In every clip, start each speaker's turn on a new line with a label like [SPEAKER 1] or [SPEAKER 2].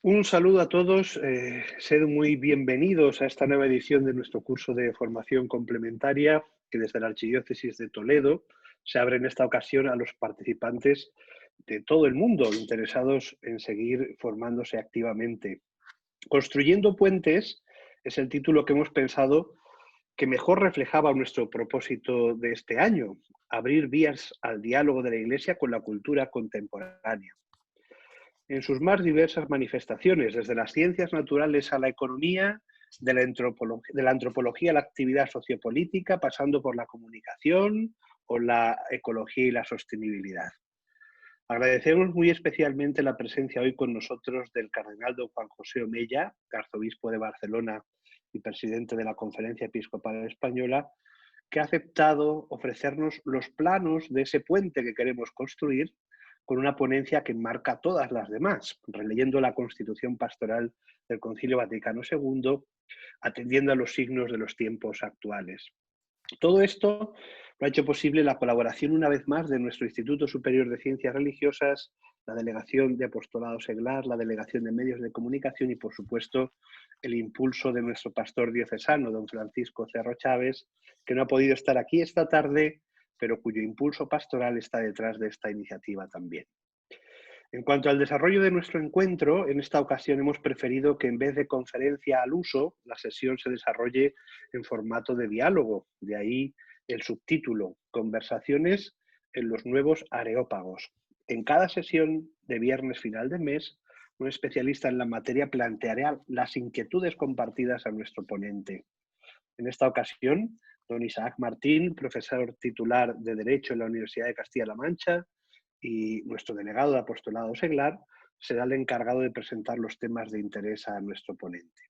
[SPEAKER 1] Un saludo a todos, sed muy bienvenidos a esta nueva edición de nuestro curso de formación complementaria que desde la Archidiócesis de Toledo se abre en esta ocasión a los participantes de todo el mundo interesados en seguir formándose activamente. Construyendo puentes es el título que hemos pensado que mejor reflejaba nuestro propósito de este año, abrir vías al diálogo de la Iglesia con la cultura contemporánea en sus más diversas manifestaciones, desde las ciencias naturales a la economía, de la antropología a la actividad sociopolítica, pasando por la comunicación o la ecología y la sostenibilidad. Agradecemos muy especialmente la presencia hoy con nosotros del cardenal don Juan José Omella, arzobispo de Barcelona y presidente de la Conferencia Episcopal Española, que ha aceptado ofrecernos los planos de ese puente que queremos construir con una ponencia que enmarca todas las demás, releyendo la Constitución Pastoral del Concilio Vaticano II, atendiendo a los signos de los tiempos actuales. Todo esto lo ha hecho posible la colaboración una vez más de nuestro Instituto Superior de Ciencias Religiosas, la Delegación de Apostolado Seglar, la Delegación de Medios de Comunicación y, por supuesto, el impulso de nuestro pastor diocesano, don Francisco Cerro Chávez, que no ha podido estar aquí esta tarde, pero cuyo impulso pastoral está detrás de esta iniciativa también. En cuanto al desarrollo de nuestro encuentro, en esta ocasión hemos preferido que en vez de conferencia al uso, la sesión se desarrolle en formato de diálogo. De ahí el subtítulo, Conversaciones en los nuevos areópagos. En cada sesión de viernes final de mes, un especialista en la materia planteará las inquietudes compartidas a nuestro ponente. En esta ocasión, don Isaac Martín, profesor titular de Derecho en la Universidad de Castilla-La Mancha, y nuestro delegado de apostolado seglar será el encargado de presentar los temas de interés a nuestro ponente.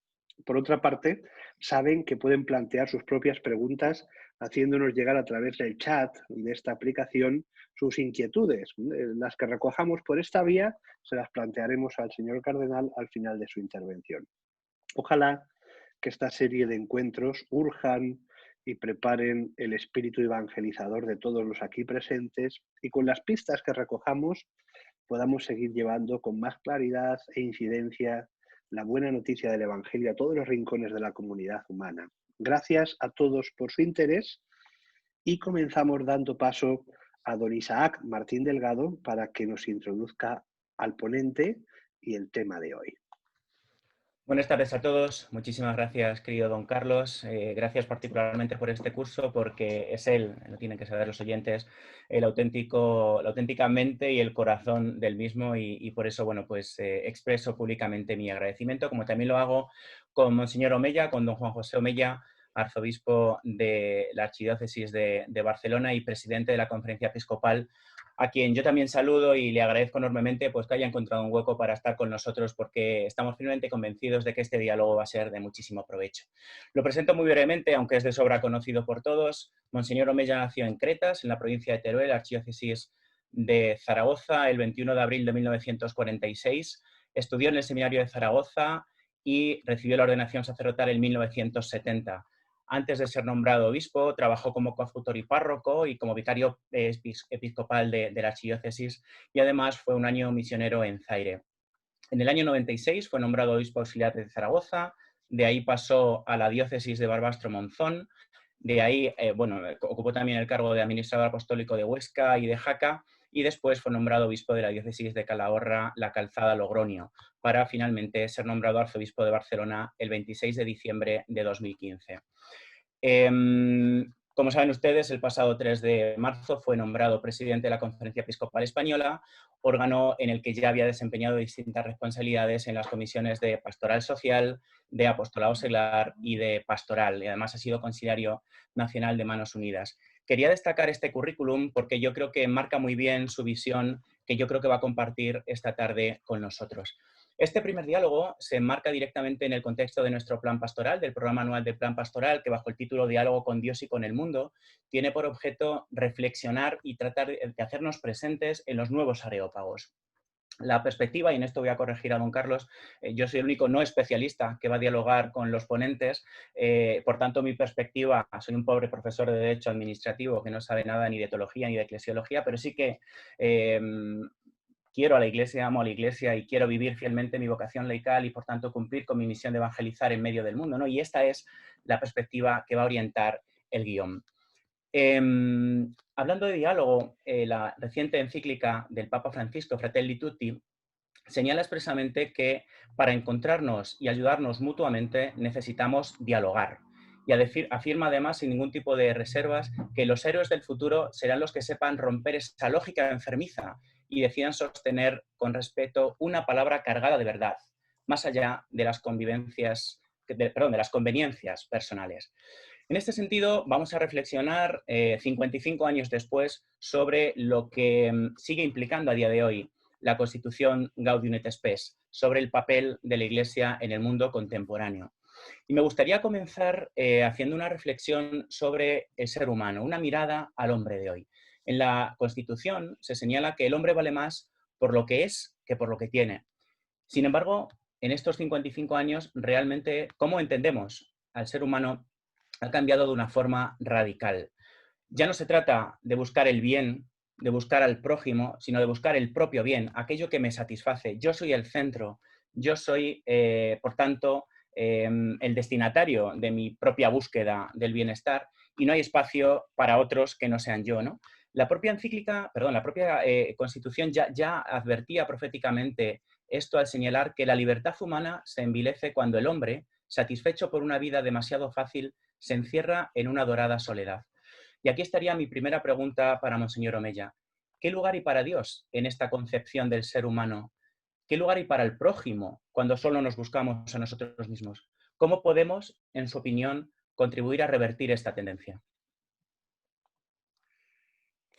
[SPEAKER 1] Por otra parte, saben que pueden plantear sus propias preguntas haciéndonos llegar a través del chat de esta aplicación sus inquietudes. Las que recojamos por esta vía se las plantearemos al señor cardenal al final de su intervención. Ojalá que esta serie de encuentros urjan y preparen el espíritu evangelizador de todos los aquí presentes y con las pistas que recojamos podamos seguir llevando con más claridad e incidencia la buena noticia del Evangelio a todos los rincones de la comunidad humana. Gracias a todos por su interés y comenzamos dando paso a don Isaac Martín Delgado para que nos introduzca al ponente y el tema de hoy.
[SPEAKER 2] Buenas tardes a todos. Muchísimas gracias, querido don Carlos. Gracias particularmente por este curso, porque es él, lo tienen que saber los oyentes, la auténtica mente y el corazón del mismo y por eso, bueno, pues expreso públicamente mi agradecimiento, como también lo hago con Monseñor Omella, con don Juan José Omella, arzobispo de la Archidiócesis de Barcelona y presidente de la Conferencia Episcopal, a quien yo también saludo y le agradezco enormemente pues, que haya encontrado un hueco para estar con nosotros, porque estamos firmemente convencidos de que este diálogo va a ser de muchísimo provecho. Lo presento muy brevemente, aunque es de sobra conocido por todos. Monseñor Omella nació en Cretas, en la provincia de Teruel, archidiócesis de Zaragoza, el 21 de abril de 1946. Estudió en el Seminario de Zaragoza y recibió la ordenación sacerdotal en 1970. Antes de ser nombrado obispo, trabajó como coadjutor y párroco y como vicario episcopal de la archidiócesis y además fue un año misionero en Zaire. En el año 96 fue nombrado obispo auxiliar de Zaragoza, de ahí pasó a la diócesis de Barbastro-Monzón, de ahí, ocupó también el cargo de administrador apostólico de Huesca y de Jaca, y después fue nombrado obispo de la diócesis de Calahorra, La Calzada, Logroño, para finalmente ser nombrado arzobispo de Barcelona el 26 de diciembre de 2015. Como saben ustedes, el pasado 3 de marzo fue nombrado presidente de la Conferencia Episcopal Española, órgano en el que ya había desempeñado distintas responsabilidades en las comisiones de Pastoral Social, de Apostolado Seglar y de Pastoral, y además ha sido consiliario nacional de Manos Unidas. Quería destacar este currículum porque yo creo que marca muy bien su visión, que yo creo que va a compartir esta tarde con nosotros. Este primer diálogo se enmarca directamente en el contexto de nuestro plan pastoral, del programa anual de plan pastoral, que bajo el título Diálogo con Dios y con el mundo, tiene por objeto reflexionar y tratar de hacernos presentes en los nuevos areópagos. La perspectiva, y en esto voy a corregir a don Carlos, yo soy el único no especialista que va a dialogar con los ponentes, por tanto mi perspectiva, soy un pobre profesor de Derecho Administrativo que no sabe nada ni de teología ni de eclesiología, pero sí que quiero a la Iglesia, amo a la Iglesia y quiero vivir fielmente mi vocación laical y, por tanto, cumplir con mi misión de evangelizar en medio del mundo, ¿no? Y esta es la perspectiva que va a orientar el guión. Hablando de diálogo, la reciente encíclica del Papa Francisco, Fratelli Tutti, señala expresamente que para encontrarnos y ayudarnos mutuamente necesitamos dialogar. Y afirma además, sin ningún tipo de reservas, que los héroes del futuro serán los que sepan romper esa lógica enfermiza y decidan sostener con respeto una palabra cargada de verdad, más allá de las de las conveniencias personales. En este sentido, vamos a reflexionar 55 años después sobre lo que sigue implicando a día de hoy la Constitución Gaudium et Spes, sobre el papel de la Iglesia en el mundo contemporáneo. Y me gustaría comenzar haciendo una reflexión sobre el ser humano, una mirada al hombre de hoy. En la Constitución se señala que el hombre vale más por lo que es que por lo que tiene. Sin embargo, en estos 55 años, realmente, ¿cómo entendemos al ser humano? Ha cambiado de una forma radical. Ya no se trata de buscar el bien, de buscar al prójimo, sino de buscar el propio bien, aquello que me satisface. Yo soy el centro, yo soy, por tanto, el destinatario de mi propia búsqueda del bienestar y no hay espacio para otros que no sean yo, ¿no? La propia Constitución ya advertía proféticamente esto al señalar que la libertad humana se envilece cuando el hombre, satisfecho por una vida demasiado fácil, se encierra en una dorada soledad. Y aquí estaría mi primera pregunta para Monseñor Omella. ¿Qué lugar hay para Dios en esta concepción del ser humano? ¿Qué lugar hay para el prójimo cuando solo nos buscamos a nosotros mismos? ¿Cómo podemos, en su opinión, contribuir a revertir esta tendencia?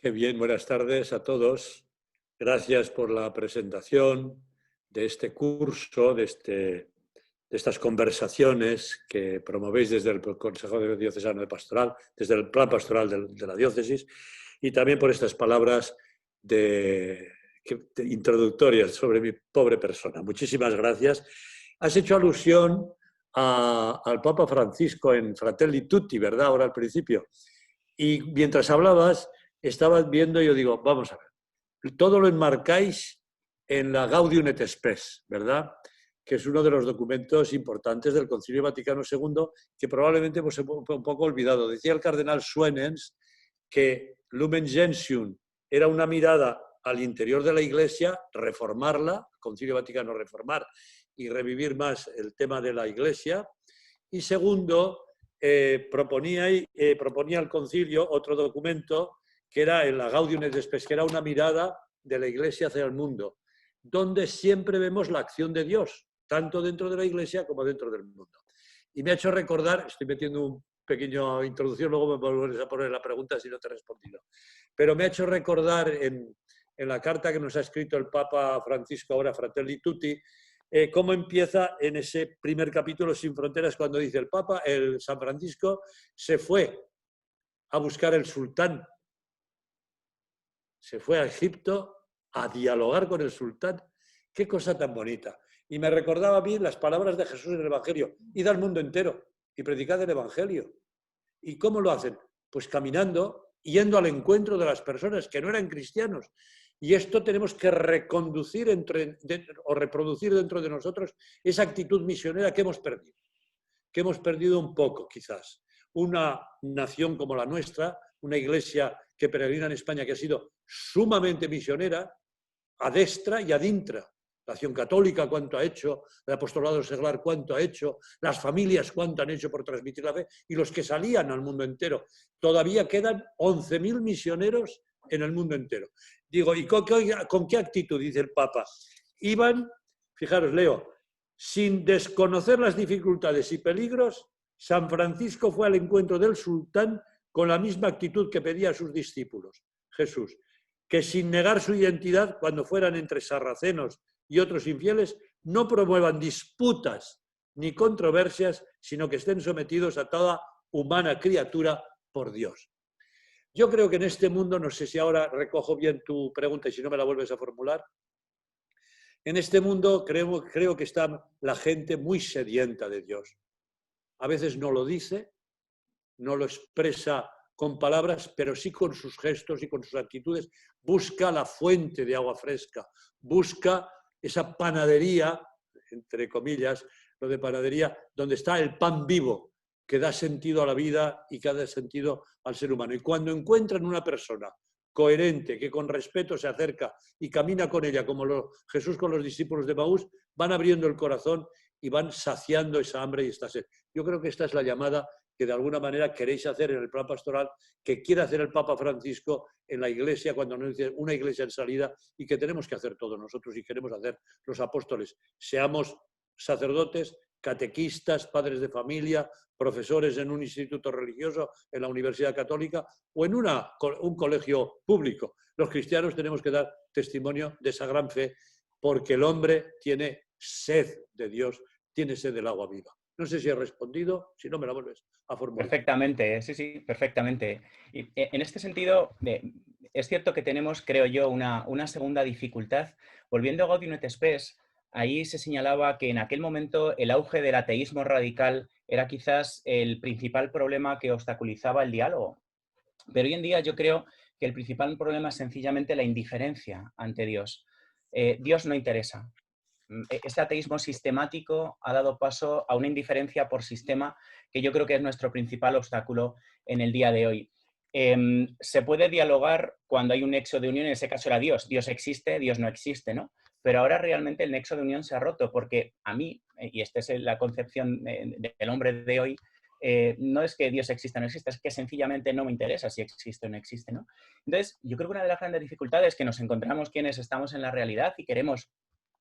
[SPEAKER 3] Qué bien, buenas tardes a todos. Gracias por la presentación de este curso, de estas conversaciones que promovéis desde el Consejo Diocesano de Pastoral, desde el Plan Pastoral de la Diócesis, y también por estas palabras introductorias sobre mi pobre persona. Muchísimas gracias. Has hecho alusión al Papa Francisco en Fratelli Tutti, ¿verdad? Ahora al principio. Y mientras hablabas, estabas viendo y yo digo, vamos a ver, todo lo enmarcáis en la Gaudium et Spes, ¿verdad? Que es uno de los documentos importantes del Concilio Vaticano II, que probablemente hemos un poco olvidado. Decía el cardenal Suenens que Lumen Gentium era una mirada al interior de la Iglesia, reformarla, Concilio Vaticano reformar y revivir más el tema de la Iglesia. Y segundo, proponía al concilio otro documento que era en la Gaudium et Spes, que era una mirada de la Iglesia hacia el mundo, donde siempre vemos la acción de Dios, tanto dentro de la Iglesia como dentro del mundo. Y me ha hecho recordar, estoy metiendo un pequeño introducción, luego me volverás a poner la pregunta si no te he respondido, pero me ha hecho recordar en la carta que nos ha escrito el Papa Francisco ahora, Fratelli Tutti, cómo empieza en ese primer capítulo Sin Fronteras, cuando dice el Papa, el San Francisco se fue a buscar el sultán, se fue a Egipto a dialogar con el sultán. Qué cosa tan bonita. Y me recordaba a mí las palabras de Jesús en el Evangelio, id al mundo entero y predicad el Evangelio. ¿Y cómo lo hacen? Pues caminando, yendo al encuentro de las personas que no eran cristianos. Y esto tenemos que reconducir o reproducir dentro de nosotros esa actitud misionera que hemos perdido un poco quizás. Una nación como la nuestra, una iglesia que peregrina en España que ha sido sumamente misionera, a destra y ad intra. La Acción Católica, cuánto ha hecho, el apostolado seglar, cuánto ha hecho, las familias, cuánto han hecho por transmitir la fe, y los que salían al mundo entero. Todavía quedan 11.000 misioneros en el mundo entero. Digo, ¿y con qué actitud? Dice el Papa. Iban, fijaros, leo, sin desconocer las dificultades y peligros, San Francisco fue al encuentro del sultán con la misma actitud que pedía a sus discípulos, Jesús, que sin negar su identidad, cuando fueran entre sarracenos y otros infieles, no promuevan disputas ni controversias, sino que estén sometidos a toda humana criatura por Dios. Yo creo que en este mundo, no sé si ahora recojo bien tu pregunta y si no me la vuelves a formular, en este mundo creo que está la gente muy sedienta de Dios. A veces no lo dice, no lo expresa con palabras, pero sí con sus gestos y con sus actitudes. Busca la fuente de agua fresca, busca esa panadería, entre comillas, lo de panadería, donde está el pan vivo, que da sentido a la vida y que da sentido al ser humano. Y cuando encuentran una persona coherente, que con respeto se acerca y camina con ella, como Jesús con los discípulos de Maús, van abriendo el corazón y van saciando esa hambre y esta sed. Yo creo que esta es la llamada que de alguna manera queréis hacer en el plan pastoral, que quiere hacer el Papa Francisco en la Iglesia, cuando nos dice una Iglesia en salida, y que tenemos que hacer todos nosotros y queremos hacer los apóstoles. Seamos sacerdotes, catequistas, padres de familia, profesores en un instituto religioso, en la Universidad Católica o en un colegio público. Los cristianos tenemos que dar testimonio de esa gran fe, porque el hombre tiene sed de Dios, tiene sed del agua viva. No sé si he respondido, si no me la vuelves a formular.
[SPEAKER 2] Perfectamente, sí, perfectamente. Y en este sentido, es cierto que tenemos, creo yo, una segunda dificultad. Volviendo a Gaudium et Spes, ahí se señalaba que en aquel momento el auge del ateísmo radical era quizás el principal problema que obstaculizaba el diálogo. Pero hoy en día yo creo que el principal problema es sencillamente la indiferencia ante Dios. Dios no interesa. Este ateísmo sistemático ha dado paso a una indiferencia por sistema que yo creo que es nuestro principal obstáculo en el día de hoy. Se puede dialogar cuando hay un nexo de unión, en ese caso era Dios. Dios existe, Dios no existe, ¿no? Pero ahora realmente el nexo de unión se ha roto, porque a mí, y esta es la concepción del hombre de hoy, no es que Dios exista o no exista, es que sencillamente no me interesa si existe o no existe, ¿no? Entonces, yo creo que una de las grandes dificultades que nos encontramos quienes estamos en la realidad y queremos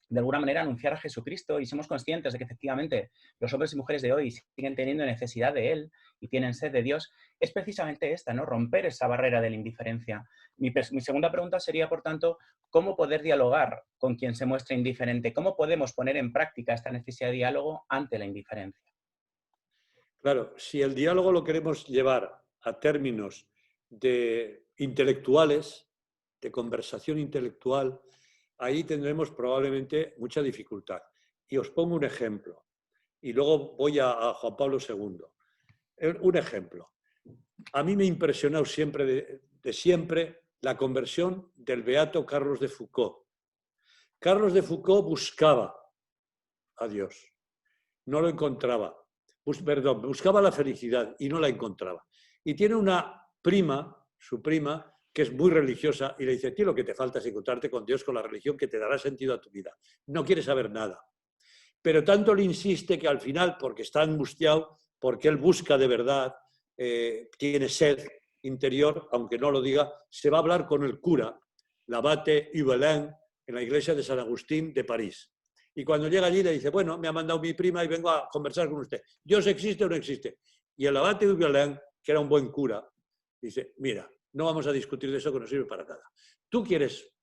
[SPEAKER 2] de alguna manera anunciar a Jesucristo y somos conscientes de que efectivamente los hombres y mujeres de hoy siguen teniendo necesidad de Él y tienen sed de Dios, es precisamente esta, ¿no? Romper esa barrera de la indiferencia. Mi segunda pregunta sería, por tanto, ¿cómo poder dialogar con quien se muestra indiferente? ¿Cómo podemos poner en práctica esta necesidad de diálogo ante la indiferencia?
[SPEAKER 3] Claro, si el diálogo lo queremos llevar a términos de intelectuales, de conversación intelectual, ahí tendremos probablemente mucha dificultad. Y os pongo un ejemplo. Y luego voy a Juan Pablo II. Un ejemplo. A mí me ha impresionado siempre, de siempre, la conversión del beato Carlos de Foucauld. Carlos de Foucauld buscaba a Dios. No lo encontraba. Buscaba la felicidad y no la encontraba. Y tiene una prima, su prima, que es muy religiosa, y le dice: tío, lo que te falta es encontrarte con Dios, con la religión que te dará sentido a tu vida. No quiere saber nada. Pero tanto le insiste que al final, porque está angustiado, porque él busca de verdad, tiene sed interior, aunque no lo diga, se va a hablar con el cura, l'abate Hubelin, en la iglesia de San Agustín de París. Y cuando llega allí le dice: bueno, me ha mandado mi prima y vengo a conversar con usted. ¿Dios existe o no existe? Y el abate Hubelin, que era un buen cura, dice: mira, no vamos a discutir de eso, que no sirve para nada. Tú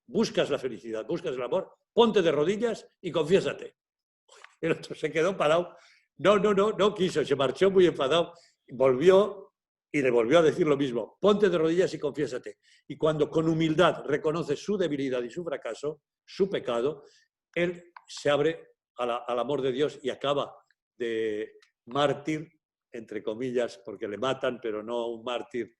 [SPEAKER 3] buscas la felicidad, buscas el amor, ponte de rodillas y confiésate. El otro se quedó parado. No quiso, se marchó muy enfadado, volvió y le volvió a decir lo mismo: ponte de rodillas y confiésate. Y cuando con humildad reconoce su debilidad y su fracaso, su pecado, él se abre al amor de Dios y acaba de mártir, entre comillas, porque le matan, pero no un mártir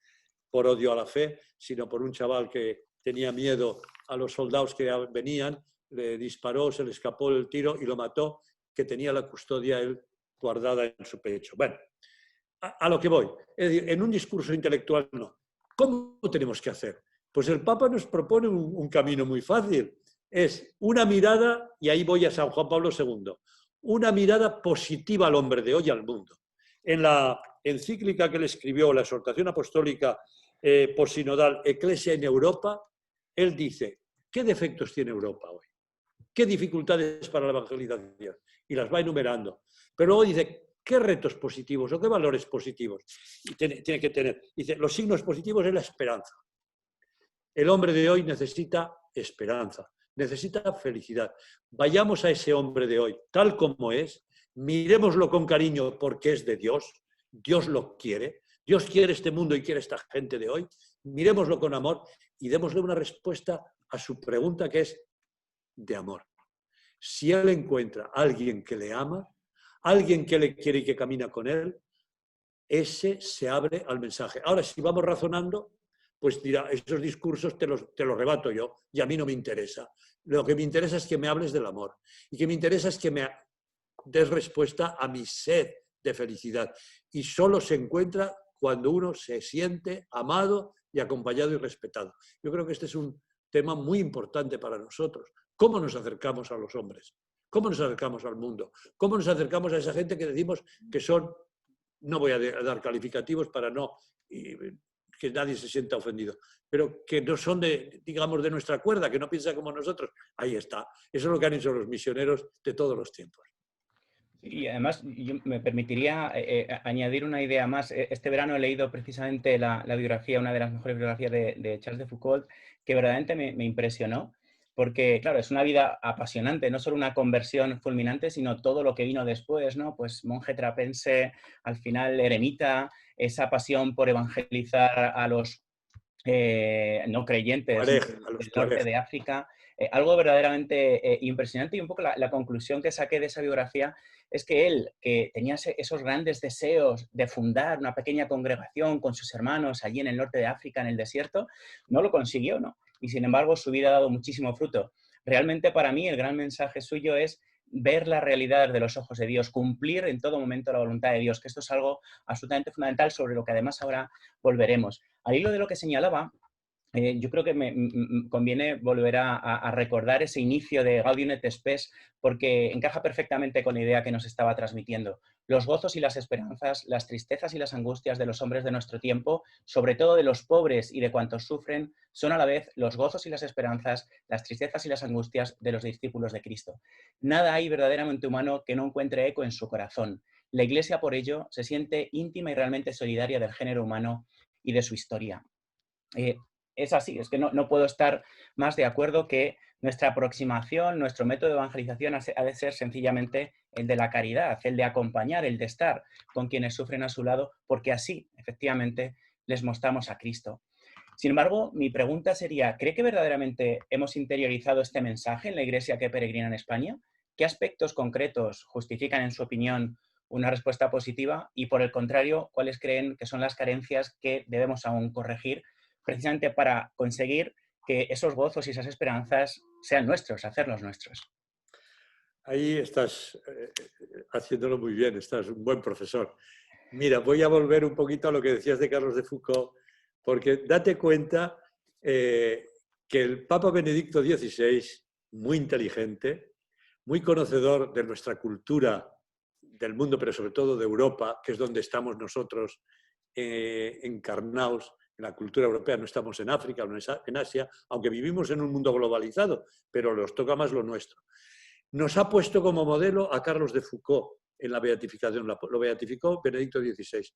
[SPEAKER 3] por odio a la fe, sino por un chaval que tenía miedo a los soldados que venían, le disparó, se le escapó el tiro y lo mató, que tenía la custodia él guardada en su pecho. Bueno, a lo que voy. Es decir, en un discurso intelectual no. ¿Cómo tenemos que hacer? Pues el Papa nos propone un camino muy fácil. Es una mirada, y ahí voy a San Juan Pablo II, una mirada positiva al hombre de hoy y al mundo. En la encíclica que le escribió, la exhortación apostólica posinodal Ecclesia en Europa, él dice: ¿qué defectos tiene Europa hoy? ¿Qué dificultades para la evangelización? Y las va enumerando. Pero luego dice: ¿qué retos positivos o qué valores positivos y tiene que tener? Dice: los signos positivos es la esperanza. El hombre de hoy necesita esperanza, necesita felicidad. Vayamos a ese hombre de hoy tal como es, mirémoslo con cariño porque es de Dios, Dios lo quiere, Dios quiere este mundo y quiere esta gente de hoy, mirémoslo con amor y démosle una respuesta a su pregunta, que es de amor. Si él encuentra a alguien que le ama, alguien que le quiere y que camina con él, ese se abre al mensaje. Ahora, si vamos razonando, pues dirá, esos discursos te los rebato yo y a mí no me interesa. Lo que me interesa es que me hables del amor y que me interesa es que me des respuesta a mi sed de felicidad. Y solo se encuentra cuando uno se siente amado y acompañado y respetado. Yo creo que este es un tema muy importante para nosotros. ¿Cómo nos acercamos a los hombres? ¿Cómo nos acercamos al mundo? ¿Cómo nos acercamos a esa gente que decimos que son, no voy a dar calificativos para no que nadie se sienta ofendido, pero que no son digamos, de nuestra cuerda, que no piensan como nosotros? Ahí está. Eso es lo que han hecho los misioneros de todos los tiempos.
[SPEAKER 2] Y además, yo me permitiría añadir una idea más. Este verano he leído precisamente la biografía, una de las mejores biografías de Charles de Foucault, que verdaderamente me impresionó, porque, claro, es una vida apasionante, no solo una conversión fulminante, sino todo lo que vino después, ¿no? Pues monje trapense, al final eremita, esa pasión por evangelizar a los no creyentes del norte de África. Algo verdaderamente impresionante, y un poco la conclusión que saqué de esa biografía es que él, que tenía esos grandes deseos de fundar una pequeña congregación con sus hermanos allí en el norte de África, en el desierto, no lo consiguió, ¿no? Y sin embargo su vida ha dado muchísimo fruto. Realmente para mí el gran mensaje suyo es ver la realidad de los ojos de Dios, cumplir en todo momento la voluntad de Dios, que esto es algo absolutamente fundamental, sobre lo que además ahora volveremos. Al hilo de lo que señalaba, yo creo que me conviene volver a recordar ese inicio de Gaudium et Spes, porque encaja perfectamente con la idea que nos estaba transmitiendo. Los gozos y las esperanzas, las tristezas y las angustias de los hombres de nuestro tiempo, sobre todo de los pobres y de cuantos sufren, son a la vez los gozos y las esperanzas, las tristezas y las angustias de los discípulos de Cristo. Nada hay verdaderamente humano que no encuentre eco en su corazón. La Iglesia, por ello, se siente íntima y realmente solidaria del género humano y de su historia. Es así, es que no puedo estar más de acuerdo que nuestra aproximación, nuestro método de evangelización ha de ser sencillamente el de la caridad, el de acompañar, el de estar con quienes sufren a su lado, porque así, efectivamente, les mostramos a Cristo. Sin embargo, mi pregunta sería, ¿cree que verdaderamente hemos interiorizado este mensaje en la Iglesia que peregrina en España? ¿Qué aspectos concretos justifican, en su opinión, una respuesta positiva? Y, por el contrario, ¿cuáles creen que son las carencias que debemos aún corregir, precisamente para conseguir que esos gozos y esas esperanzas sean nuestros, hacerlos nuestros?
[SPEAKER 3] Ahí estás haciéndolo muy bien, estás un buen profesor. Mira, voy a volver un poquito a lo que decías de Carlos de Foucault, porque date cuenta que el Papa Benedicto XVI, muy inteligente, muy conocedor de nuestra cultura, del mundo, pero sobre todo de Europa, que es donde estamos nosotros encarnados, en la cultura europea, no estamos en África o en Asia, aunque vivimos en un mundo globalizado, pero nos toca más lo nuestro. Nos ha puesto como modelo a Carlos de Foucault en la beatificación, lo beatificó Benedicto XVI.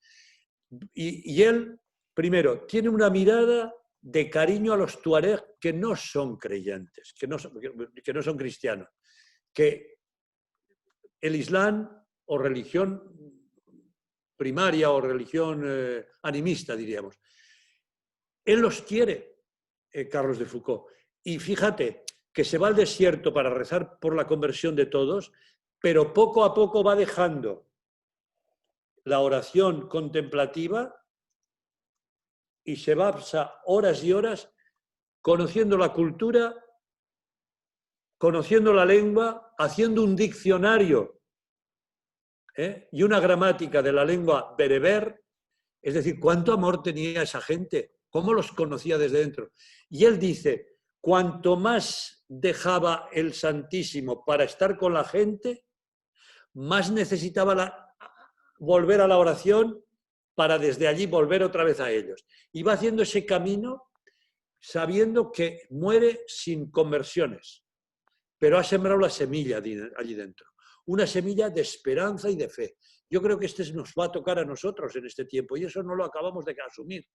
[SPEAKER 3] Y él, primero, tiene una mirada de cariño a los tuareg que no son creyentes, que no son cristianos, que el Islam o religión primaria o religión animista, diríamos, él los quiere, Carlos de Foucault. Y fíjate que se va al desierto para rezar por la conversión de todos, pero poco a poco va dejando la oración contemplativa y se pasa horas y horas conociendo la cultura, conociendo la lengua, haciendo un diccionario y una gramática de la lengua bereber. Es decir, cuánto amor tenía esa gente, cómo los conocía desde dentro. Y él dice, cuanto más dejaba el Santísimo para estar con la gente, más necesitaba volver a la oración para desde allí volver otra vez a ellos. Y va haciendo ese camino sabiendo que muere sin conversiones, pero ha sembrado la semilla allí dentro, una semilla de esperanza y de fe. Yo creo que nos va a tocar a nosotros en este tiempo y eso no lo acabamos de asumir.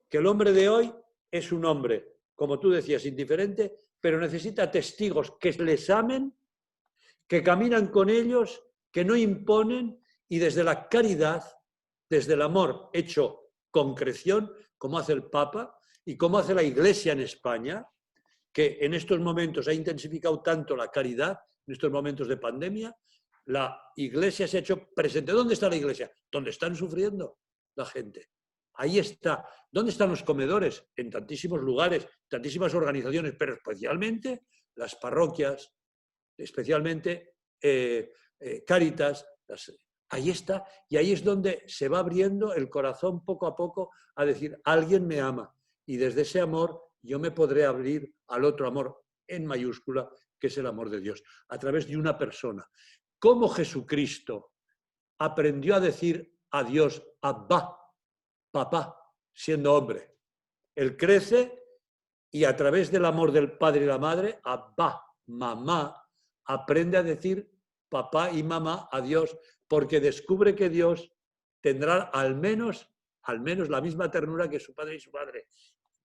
[SPEAKER 3] Que el hombre de hoy es un hombre, como tú decías, indiferente, pero necesita testigos que les amen, que caminan con ellos, que no imponen y desde la caridad, desde el amor hecho concreción, como hace el Papa y como hace la Iglesia en España, que en estos momentos ha intensificado tanto la caridad, en estos momentos de pandemia, la iglesia se ha hecho presente. ¿Dónde está la iglesia? Donde están sufriendo la gente. Ahí está. ¿Dónde están los comedores? En tantísimos lugares, tantísimas organizaciones, pero especialmente las parroquias, especialmente Cáritas. Ahí está. Y ahí es donde se va abriendo el corazón poco a poco a decir, alguien me ama. Y desde ese amor yo me podré abrir al otro amor en mayúscula, que es el amor de Dios, a través de una persona. ¿Cómo Jesucristo aprendió a decir a Dios, Abba, papá, siendo hombre? Él crece y a través del amor del padre y la madre, Abba, mamá, aprende a decir papá y mamá a Dios, porque descubre que Dios tendrá al menos la misma ternura que su padre y su madre.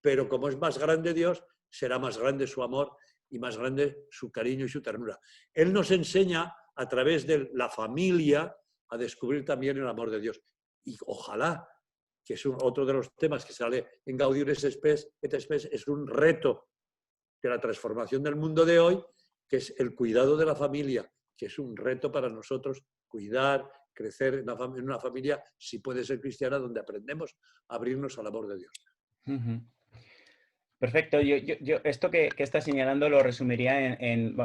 [SPEAKER 3] Pero como es más grande Dios, será más grande su amor y más grande su cariño y su ternura. Él nos enseña a través de la familia a descubrir también el amor de Dios. Y ojalá, que es otro de los temas que sale en Gaudium et Spes, es un reto de la transformación del mundo de hoy, que es el cuidado de la familia, que es un reto para nosotros, cuidar, crecer en una familia, si puede ser cristiana, donde aprendemos a abrirnos al amor de Dios.
[SPEAKER 2] Perfecto. Yo esto que estás señalando lo resumiría en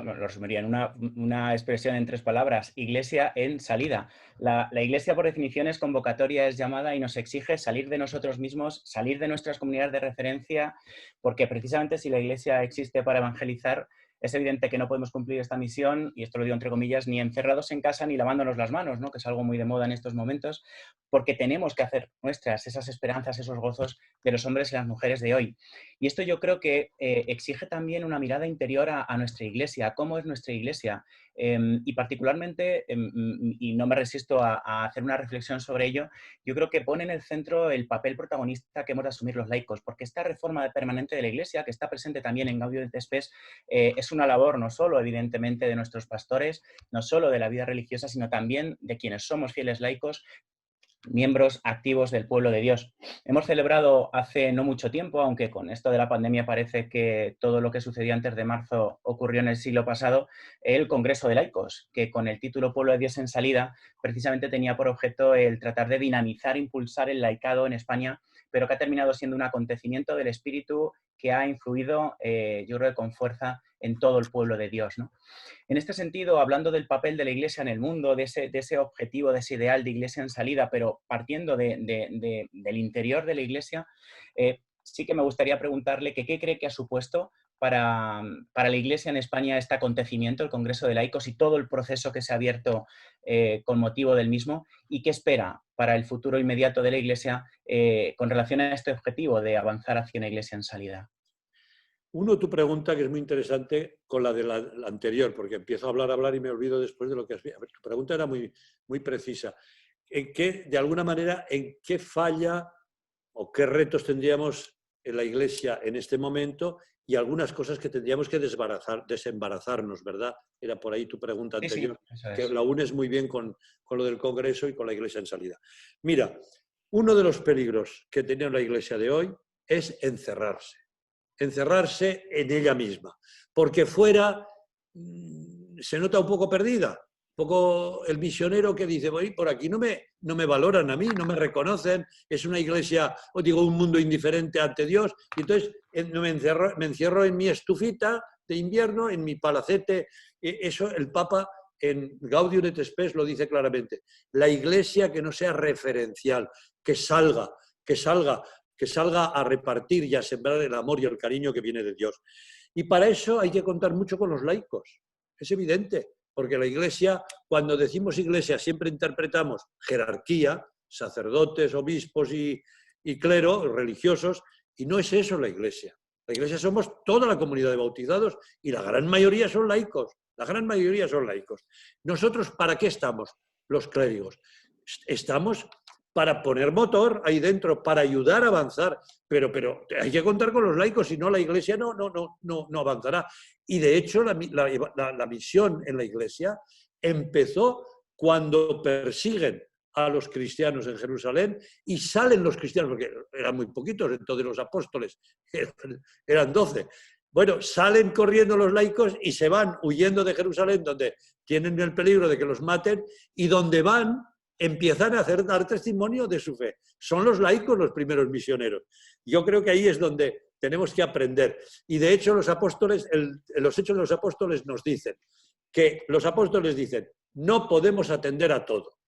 [SPEAKER 2] una expresión en 3 palabras: iglesia en salida. La iglesia, por definición, es convocatoria, es llamada y nos exige salir de nosotros mismos, salir de nuestras comunidades de referencia, porque precisamente si la iglesia existe para evangelizar, es evidente que no podemos cumplir esta misión, y esto lo digo entre comillas, ni encerrados en casa ni lavándonos las manos, ¿no? Que es algo muy de moda en estos momentos, porque tenemos que hacer nuestras esas esperanzas, esos gozos de los hombres y las mujeres de hoy. Y esto yo creo que exige también una mirada interior a nuestra iglesia. ¿Cómo es nuestra iglesia? Y particularmente, y no me resisto a hacer una reflexión sobre ello, yo creo que pone en el centro el papel protagonista que hemos de asumir los laicos, porque esta reforma permanente de la iglesia, que está presente también en Gaudium et Spes, es una labor no solo, evidentemente, de nuestros pastores, no solo de la vida religiosa, sino también de quienes somos fieles laicos, miembros activos del pueblo de Dios. Hemos celebrado hace no mucho tiempo, aunque con esto de la pandemia parece que todo lo que sucedió antes de marzo ocurrió en el siglo pasado, el Congreso de Laicos, que con el título Pueblo de Dios en salida, precisamente tenía por objeto el tratar de dinamizar, impulsar el laicado en España, pero que ha terminado siendo un acontecimiento del espíritu que ha influido, yo creo, con fuerza en todo el pueblo de Dios, ¿no? En este sentido, hablando del papel de la Iglesia en el mundo, de ese objetivo, de ese ideal de Iglesia en salida, pero partiendo del interior de la Iglesia, sí que me gustaría preguntarle que qué cree que ha supuesto para la Iglesia en España este acontecimiento, el Congreso de Laicos, y todo el proceso que se ha abierto con motivo del mismo, y qué espera para el futuro inmediato de la Iglesia con relación a este objetivo de avanzar hacia una Iglesia en salida.
[SPEAKER 3] Uno, tu pregunta, que es muy interesante, con la de la anterior, porque empiezo a hablar y me olvido después de lo que has dicho. Tu pregunta era muy, muy precisa. ¿En qué, de alguna manera, en qué falla o qué retos tendríamos en la Iglesia en este momento y algunas cosas que tendríamos que desembarazarnos, ¿verdad? Era por ahí tu pregunta anterior, sí, que la unes muy bien con lo del Congreso y con la Iglesia en salida. Mira, uno de los peligros que tenía la Iglesia de hoy es encerrarse en ella misma, porque fuera se nota un poco perdida, un poco el misionero que dice, voy por aquí, no me valoran a mí, no me reconocen, es una iglesia, o digo, un mundo indiferente ante Dios, y entonces me encierro en mi estufita de invierno, en mi palacete. Eso el Papa en Gaudium et Spes lo dice claramente, la iglesia que no sea referencial, que salga a repartir y a sembrar el amor y el cariño que viene de Dios. Y para eso hay que contar mucho con los laicos. Es evidente, porque la Iglesia, cuando decimos Iglesia, siempre interpretamos jerarquía, sacerdotes, obispos y clero, religiosos, y no es eso la Iglesia. La Iglesia somos toda la comunidad de bautizados y la gran mayoría son laicos. La gran mayoría son laicos. ¿Nosotros para qué estamos, los clérigos? Estamos para poner motor ahí dentro, para ayudar a avanzar, pero hay que contar con los laicos, si no la Iglesia no avanzará. Y de hecho la misión en la Iglesia empezó cuando persiguen a los cristianos en Jerusalén y salen los cristianos, porque eran muy poquitos, entonces los apóstoles eran 12. Bueno, salen corriendo los laicos y se van huyendo de Jerusalén, donde tienen el peligro de que los maten, y donde van empiezan a dar testimonio de su fe. Son los laicos los primeros misioneros. Yo creo que ahí es donde tenemos que aprender. Y de hecho los apóstoles, los Hechos de los Apóstoles nos dicen que los apóstoles dicen, no podemos atender a todo.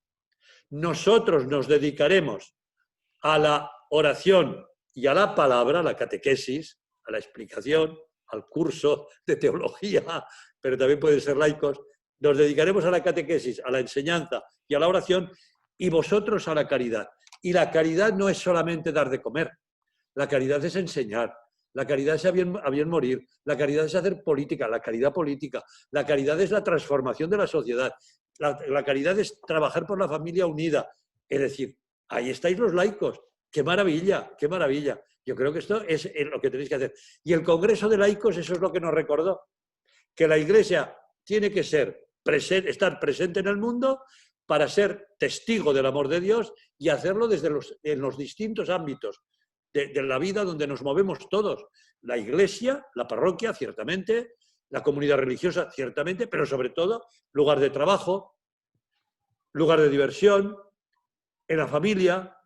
[SPEAKER 3] Nosotros nos dedicaremos a la oración y a la palabra, a la catequesis, a la explicación, al curso de teología, pero también pueden ser laicos. Nos dedicaremos a la catequesis, a la enseñanza y a la oración, y vosotros a la caridad. Y la caridad no es solamente dar de comer, la caridad es enseñar, la caridad es a bien morir, la caridad es hacer política, la caridad política, la caridad es la transformación de la sociedad, la caridad es trabajar por la familia unida. Es decir, ahí estáis los laicos. ¡Qué maravilla! ¡Qué maravilla! Yo creo que esto es lo que tenéis que hacer. Y el Congreso de Laicos, eso es lo que nos recordó, que la Iglesia tiene que estar presente en el mundo para ser testigo del amor de Dios y hacerlo en los distintos ámbitos de la vida donde nos movemos todos. La Iglesia, la parroquia, ciertamente, la comunidad religiosa, ciertamente, pero sobre todo lugar de trabajo, lugar de diversión, en la familia,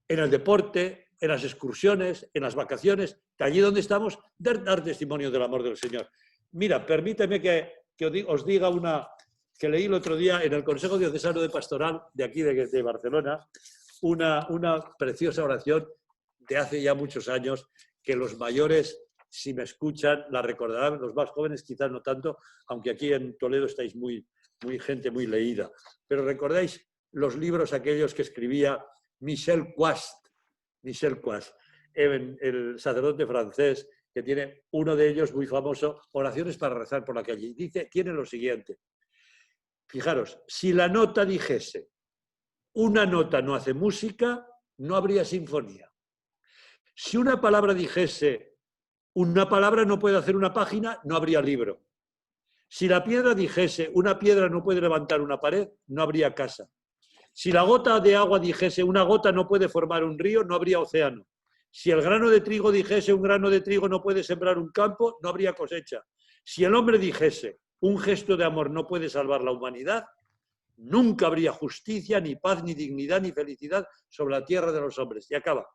[SPEAKER 3] en el deporte, en las excursiones, en las vacaciones, que allí donde estamos, dar testimonio del amor del Señor. Mira, permíteme que os diga una que leí el otro día en el Consejo Diocesano de Pastoral de aquí de Barcelona, una preciosa oración de hace ya muchos años, que los mayores, si me escuchan, la recordarán, los más jóvenes quizás no tanto, aunque aquí en Toledo estáis gente muy leída. Pero recordáis los libros aquellos que escribía Michel Quast, el sacerdote francés, que tiene uno de ellos muy famoso, Oraciones para rezar por la calle. Tiene lo siguiente. Fijaros, si la nota dijese, una nota no hace música, no habría sinfonía. Si una palabra dijese, una palabra no puede hacer una página, no habría libro. Si la piedra dijese, una piedra no puede levantar una pared, no habría casa. Si la gota de agua dijese, una gota no puede formar un río, no habría océano. Si el grano de trigo dijese, un grano de trigo no puede sembrar un campo, no habría cosecha. Si el hombre dijese, un gesto de amor no puede salvar la humanidad, nunca habría justicia, ni paz, ni dignidad, ni felicidad sobre la tierra de los hombres. Y acaba.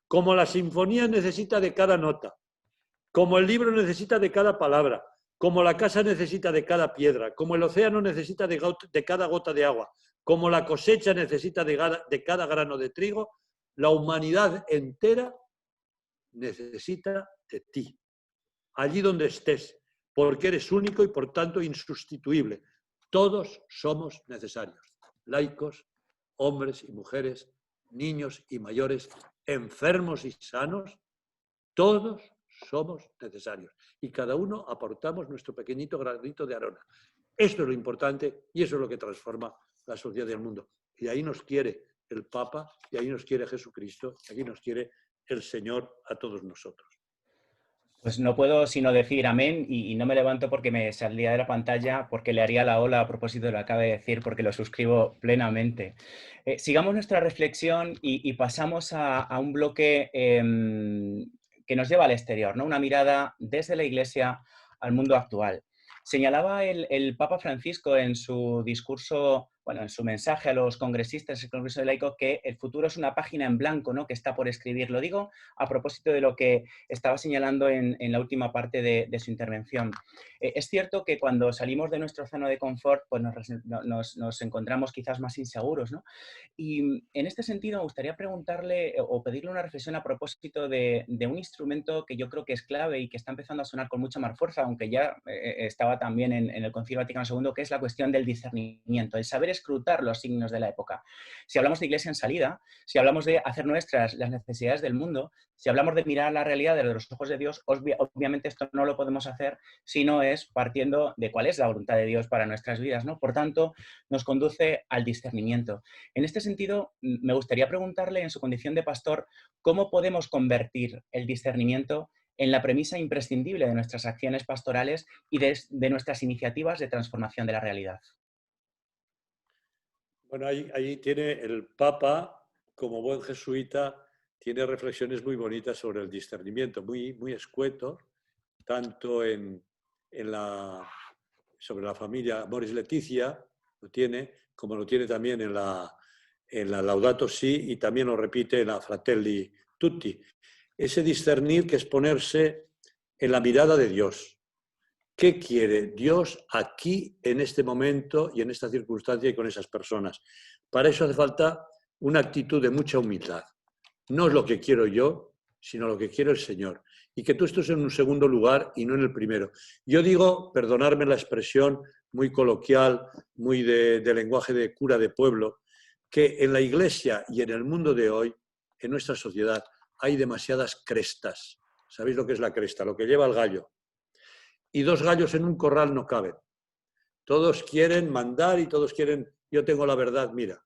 [SPEAKER 3] Como la sinfonía necesita de cada nota, como el libro necesita de cada palabra, como la casa necesita de cada piedra, como el océano necesita de cada gota de agua, como la cosecha necesita de cada grano de trigo, la humanidad entera necesita de ti, allí donde estés, porque eres único y por tanto insustituible. Todos somos necesarios, laicos, hombres y mujeres, niños y mayores, enfermos y sanos, todos somos necesarios y cada uno aportamos nuestro pequeñito granito de arena. Esto es lo importante y eso es lo que transforma la sociedad del mundo. Y ahí nos quiere el Papa, y ahí nos quiere Jesucristo, y aquí nos quiere el Señor a todos nosotros.
[SPEAKER 2] Pues no puedo sino decir amén y no me levanto porque me saldría de la pantalla, porque le haría la ola a propósito de lo que acaba de decir, porque lo suscribo plenamente. Sigamos nuestra reflexión y pasamos a un bloque que nos lleva al exterior, ¿no? Una mirada desde la Iglesia al mundo actual. Señalaba el Papa Francisco en su discurso, bueno, en su mensaje a los congresistas del Congreso de Laicos, que el futuro es una página en blanco, ¿no? Que está por escribir. Lo digo a propósito de lo que estaba señalando en la última parte de su intervención. Es cierto que cuando salimos de nuestra zona de confort, pues nos encontramos quizás más inseguros, ¿no? Y en este sentido me gustaría preguntarle o pedirle una reflexión a propósito de un instrumento que yo creo que es clave y que está empezando a sonar con mucha más fuerza, aunque ya estaba también en el Concilio Vaticano II, que es la cuestión del discernimiento, el saber escrutar los signos de la época. Si hablamos de iglesia en salida, si hablamos de hacer nuestras las necesidades del mundo, si hablamos de mirar la realidad desde los ojos de Dios, obviamente esto no lo podemos hacer si no es partiendo de cuál es la voluntad de Dios para nuestras vidas, ¿no? Por tanto, nos conduce al discernimiento. En este sentido, me gustaría preguntarle, en su condición de pastor, ¿cómo podemos convertir el discernimiento en la premisa imprescindible de nuestras acciones pastorales y de nuestras iniciativas de transformación de la realidad?
[SPEAKER 3] Bueno, ahí tiene el Papa, como buen jesuita, tiene reflexiones muy bonitas sobre el discernimiento, muy escueto, tanto sobre la familia Amoris Laetitia, lo tiene, como lo tiene también en la Laudato Si, y también lo repite en la Fratelli Tutti. Ese discernir, que es ponerse en la mirada de Dios. ¿Qué quiere Dios aquí, en este momento y en esta circunstancia y con esas personas? Para eso hace falta una actitud de mucha humildad. No es lo que quiero yo, sino lo que quiere el Señor. Y que tú estés en un segundo lugar y no en el primero. Yo digo, perdonadme la expresión muy coloquial, muy de lenguaje de cura de pueblo, que en la Iglesia y en el mundo de hoy, en nuestra sociedad, hay demasiadas crestas. ¿Sabéis lo que es la cresta? Lo que lleva el gallo. Y dos gallos en un corral no caben. Todos quieren mandar y todos quieren, yo tengo la verdad, mira.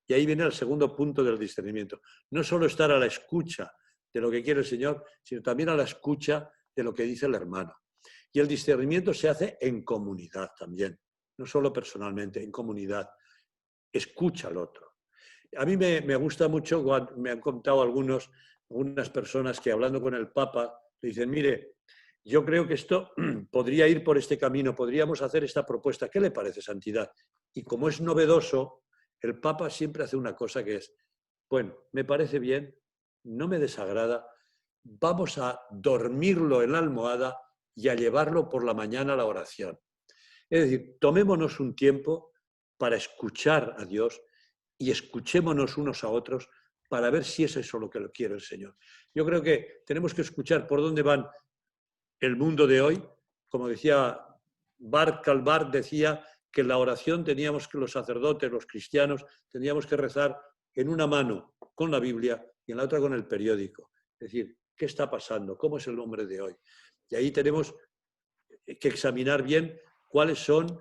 [SPEAKER 3] Y ahí viene el segundo punto del discernimiento. No solo estar a la escucha de lo que quiere el Señor, sino también a la escucha de lo que dice el hermano. Y el discernimiento se hace en comunidad también, no solo personalmente, en comunidad. Escucha al otro. A mí me gusta mucho, me han contado algunas personas que hablando con el Papa, le dicen, mire, yo creo que esto podría ir por este camino, podríamos hacer esta propuesta. ¿Qué le parece, Santidad? Y como es novedoso, el Papa siempre hace una cosa que es, bueno, me parece bien, no me desagrada, vamos a dormirlo en la almohada y a llevarlo por la mañana a la oración. Es decir, tomémonos un tiempo para escuchar a Dios y escuchémonos unos a otros para ver si es eso lo que quiere el Señor. Yo creo que tenemos que escuchar por dónde van el mundo de hoy. Como decía Bart Calvar, decía que en la oración teníamos que los sacerdotes, los cristianos, teníamos que rezar en una mano con la Biblia y en la otra con el periódico. Es decir, ¿qué está pasando? ¿Cómo es el hombre de hoy? Y ahí tenemos que examinar bien cuáles son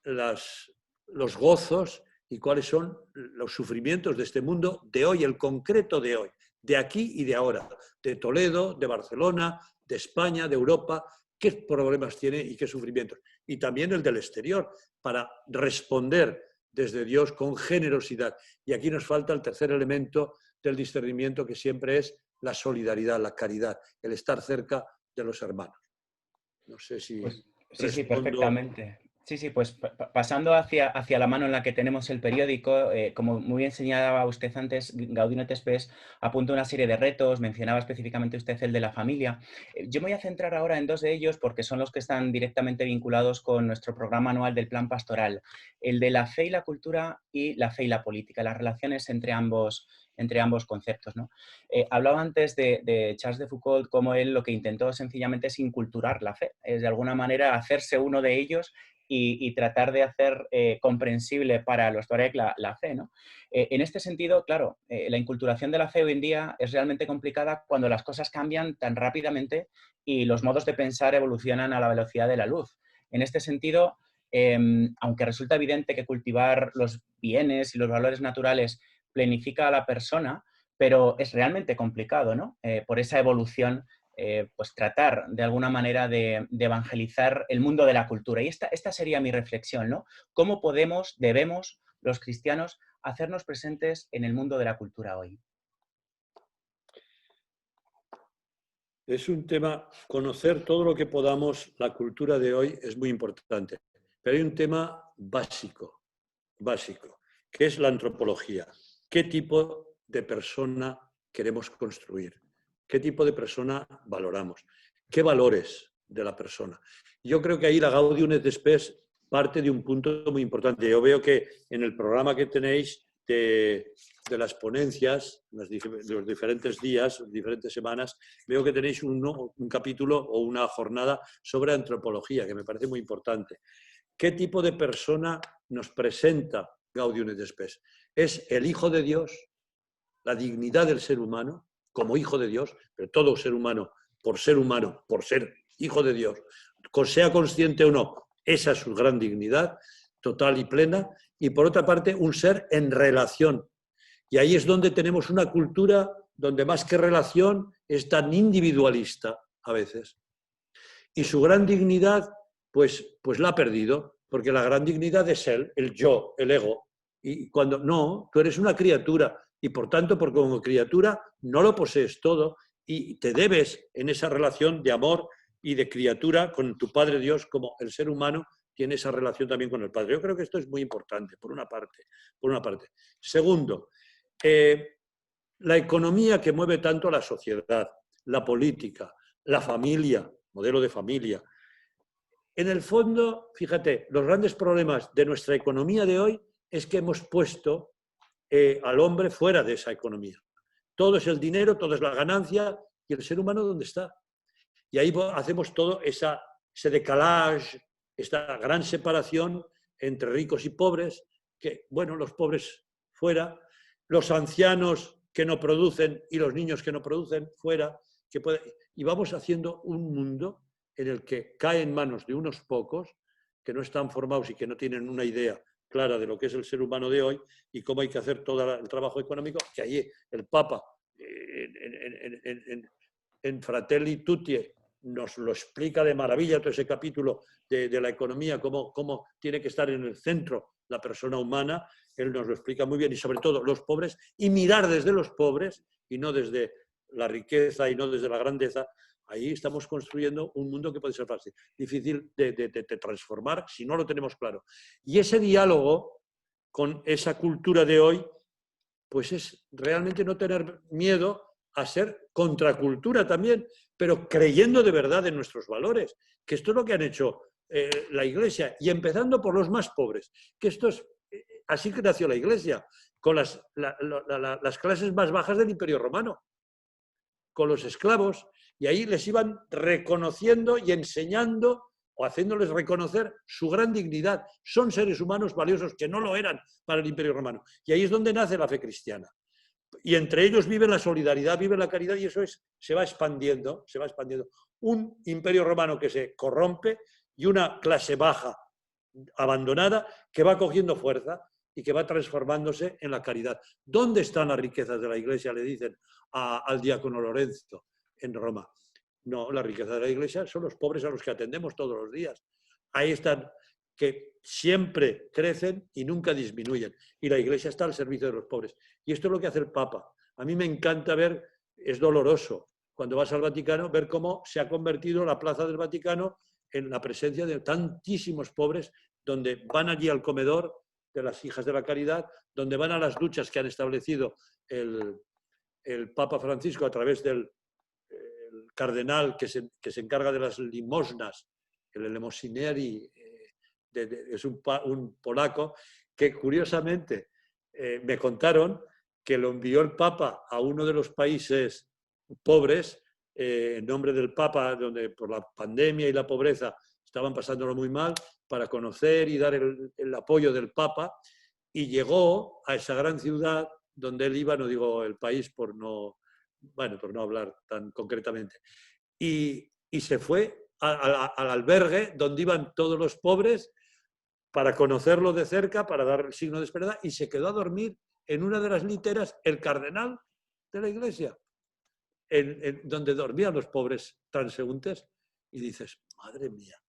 [SPEAKER 3] los gozos y cuáles son los sufrimientos de este mundo de hoy, el concreto de hoy, de aquí y de ahora, de Toledo, de Barcelona, de España, de Europa, qué problemas tiene y qué sufrimientos. Y también el del exterior, para responder desde Dios con generosidad. Y aquí nos falta el tercer elemento del discernimiento, que siempre es la solidaridad, la caridad, el estar cerca de los hermanos. No sé si
[SPEAKER 2] Pues, sí,
[SPEAKER 3] respondo.
[SPEAKER 2] perfectamente. Sí, pues pasando hacia la mano en la que tenemos el periódico, como muy bien señalaba usted antes, Gaudium et Spes apunta una serie de retos, mencionaba específicamente usted el de la familia. Yo me voy a centrar ahora en dos de ellos porque son los que están directamente vinculados con nuestro programa anual del Plan Pastoral, el de la fe y la cultura y la fe y la política, las relaciones entre ambos conceptos, ¿no? Hablaba antes de Charles de Foucauld, como él lo que intentó sencillamente es inculturar la fe, es de alguna manera hacerse uno de ellos y tratar de hacer comprensible para los tuareg la fe, ¿no? En este sentido, claro, la inculturación de la fe hoy en día es realmente complicada cuando las cosas cambian tan rápidamente y los modos de pensar evolucionan a la velocidad de la luz. En este sentido, aunque resulta evidente que cultivar los bienes y los valores naturales planifica a la persona, pero es realmente complicado, ¿no? Por esa evolución, pues tratar de alguna manera de evangelizar el mundo de la cultura. Y esta sería mi reflexión, ¿no? ¿Cómo debemos los cristianos hacernos presentes en el mundo de la cultura hoy?
[SPEAKER 3] Es un tema, conocer todo lo que podamos, la cultura de hoy es muy importante. Pero hay un tema básico, que es la antropología. ¿Qué tipo de persona queremos construir? ¿Qué tipo de persona valoramos? ¿Qué valores de la persona? Yo creo que ahí la Gaudium et Spes parte de un punto muy importante. Yo veo que en el programa que tenéis de las ponencias, los diferentes días, diferentes semanas, veo que tenéis un capítulo o una jornada sobre antropología, que me parece muy importante. ¿Qué tipo de persona nos presenta Gaudium et Spes? ¿Es el Hijo de Dios? La dignidad del ser humano como hijo de Dios, pero todo ser humano, por ser hijo de Dios, sea consciente o no, esa es su gran dignidad, total y plena, y por otra parte, un ser en relación. Y ahí es donde tenemos una cultura donde más que relación es tan individualista a veces. Y su gran dignidad, pues la ha perdido, porque la gran dignidad es él, el yo, el ego. Y cuando no, tú eres una criatura, y por tanto, porque como criatura no lo posees todo y te debes en esa relación de amor y de criatura con tu Padre Dios, como el ser humano tiene esa relación también con el Padre. Yo creo que esto es muy importante, por una parte. Segundo, la economía que mueve tanto a la sociedad, la política, la familia, modelo de familia. En el fondo, fíjate, los grandes problemas de nuestra economía de hoy es que hemos puesto al hombre fuera de esa economía. Todo es el dinero, todo es la ganancia, y el ser humano, ¿dónde está? Y ahí hacemos todo ese decalage, esta gran separación entre ricos y pobres, que, bueno, los pobres fuera, los ancianos que no producen y los niños que no producen fuera, y vamos haciendo un mundo en el que cae en manos de unos pocos que no están formados y que no tienen una idea clara de lo que es el ser humano de hoy y cómo hay que hacer todo el trabajo económico, que ahí el Papa en Fratelli Tutti nos lo explica de maravilla, todo ese capítulo de la economía, cómo tiene que estar en el centro la persona humana. Él nos lo explica muy bien, y sobre todo los pobres, y mirar desde los pobres y no desde la riqueza y no desde la grandeza. Ahí estamos construyendo un mundo que puede ser fácil, difícil de transformar si no lo tenemos claro. Y ese diálogo con esa cultura de hoy, pues es realmente no tener miedo a ser contracultura también, pero creyendo de verdad en nuestros valores, que esto es lo que han hecho la Iglesia, y empezando por los más pobres, que esto es así que nació la Iglesia, con las clases más bajas del Imperio Romano, con los esclavos, y ahí les iban reconociendo y enseñando o haciéndoles reconocer su gran dignidad. Son seres humanos valiosos que no lo eran para el Imperio Romano. Y ahí es donde nace la fe cristiana. Y entre ellos vive la solidaridad, vive la caridad, y eso se va expandiendo, se va expandiendo. Un Imperio Romano que se corrompe y una clase baja abandonada que va cogiendo fuerza y que va transformándose en la caridad. ¿Dónde están las riquezas de la Iglesia?, le dicen al diácono Lorenzo en Roma. No, la riqueza de la Iglesia son los pobres a los que atendemos todos los días. Ahí están, que siempre crecen y nunca disminuyen. Y la Iglesia está al servicio de los pobres. Y esto es lo que hace el Papa. A mí me encanta ver, es doloroso, cuando vas al Vaticano, ver cómo se ha convertido la plaza del Vaticano en la presencia de tantísimos pobres, donde van allí al comedor de las hijas de la caridad, donde van a las duchas que han establecido el Papa Francisco a través del cardenal que se encarga de las limosnas, el elemosineri, es un polaco, que curiosamente me contaron que lo envió el Papa a uno de los países pobres, en nombre del Papa, donde por la pandemia y la pobreza estaban pasándolo muy mal, para conocer y dar el apoyo del Papa, y llegó a esa gran ciudad donde él iba, no digo el país por no hablar tan concretamente, y se fue al albergue donde iban todos los pobres para conocerlo de cerca, para dar el signo de esperanza, y se quedó a dormir en una de las literas el cardenal de la Iglesia, donde dormían los pobres transeúntes, y dices, madre mía,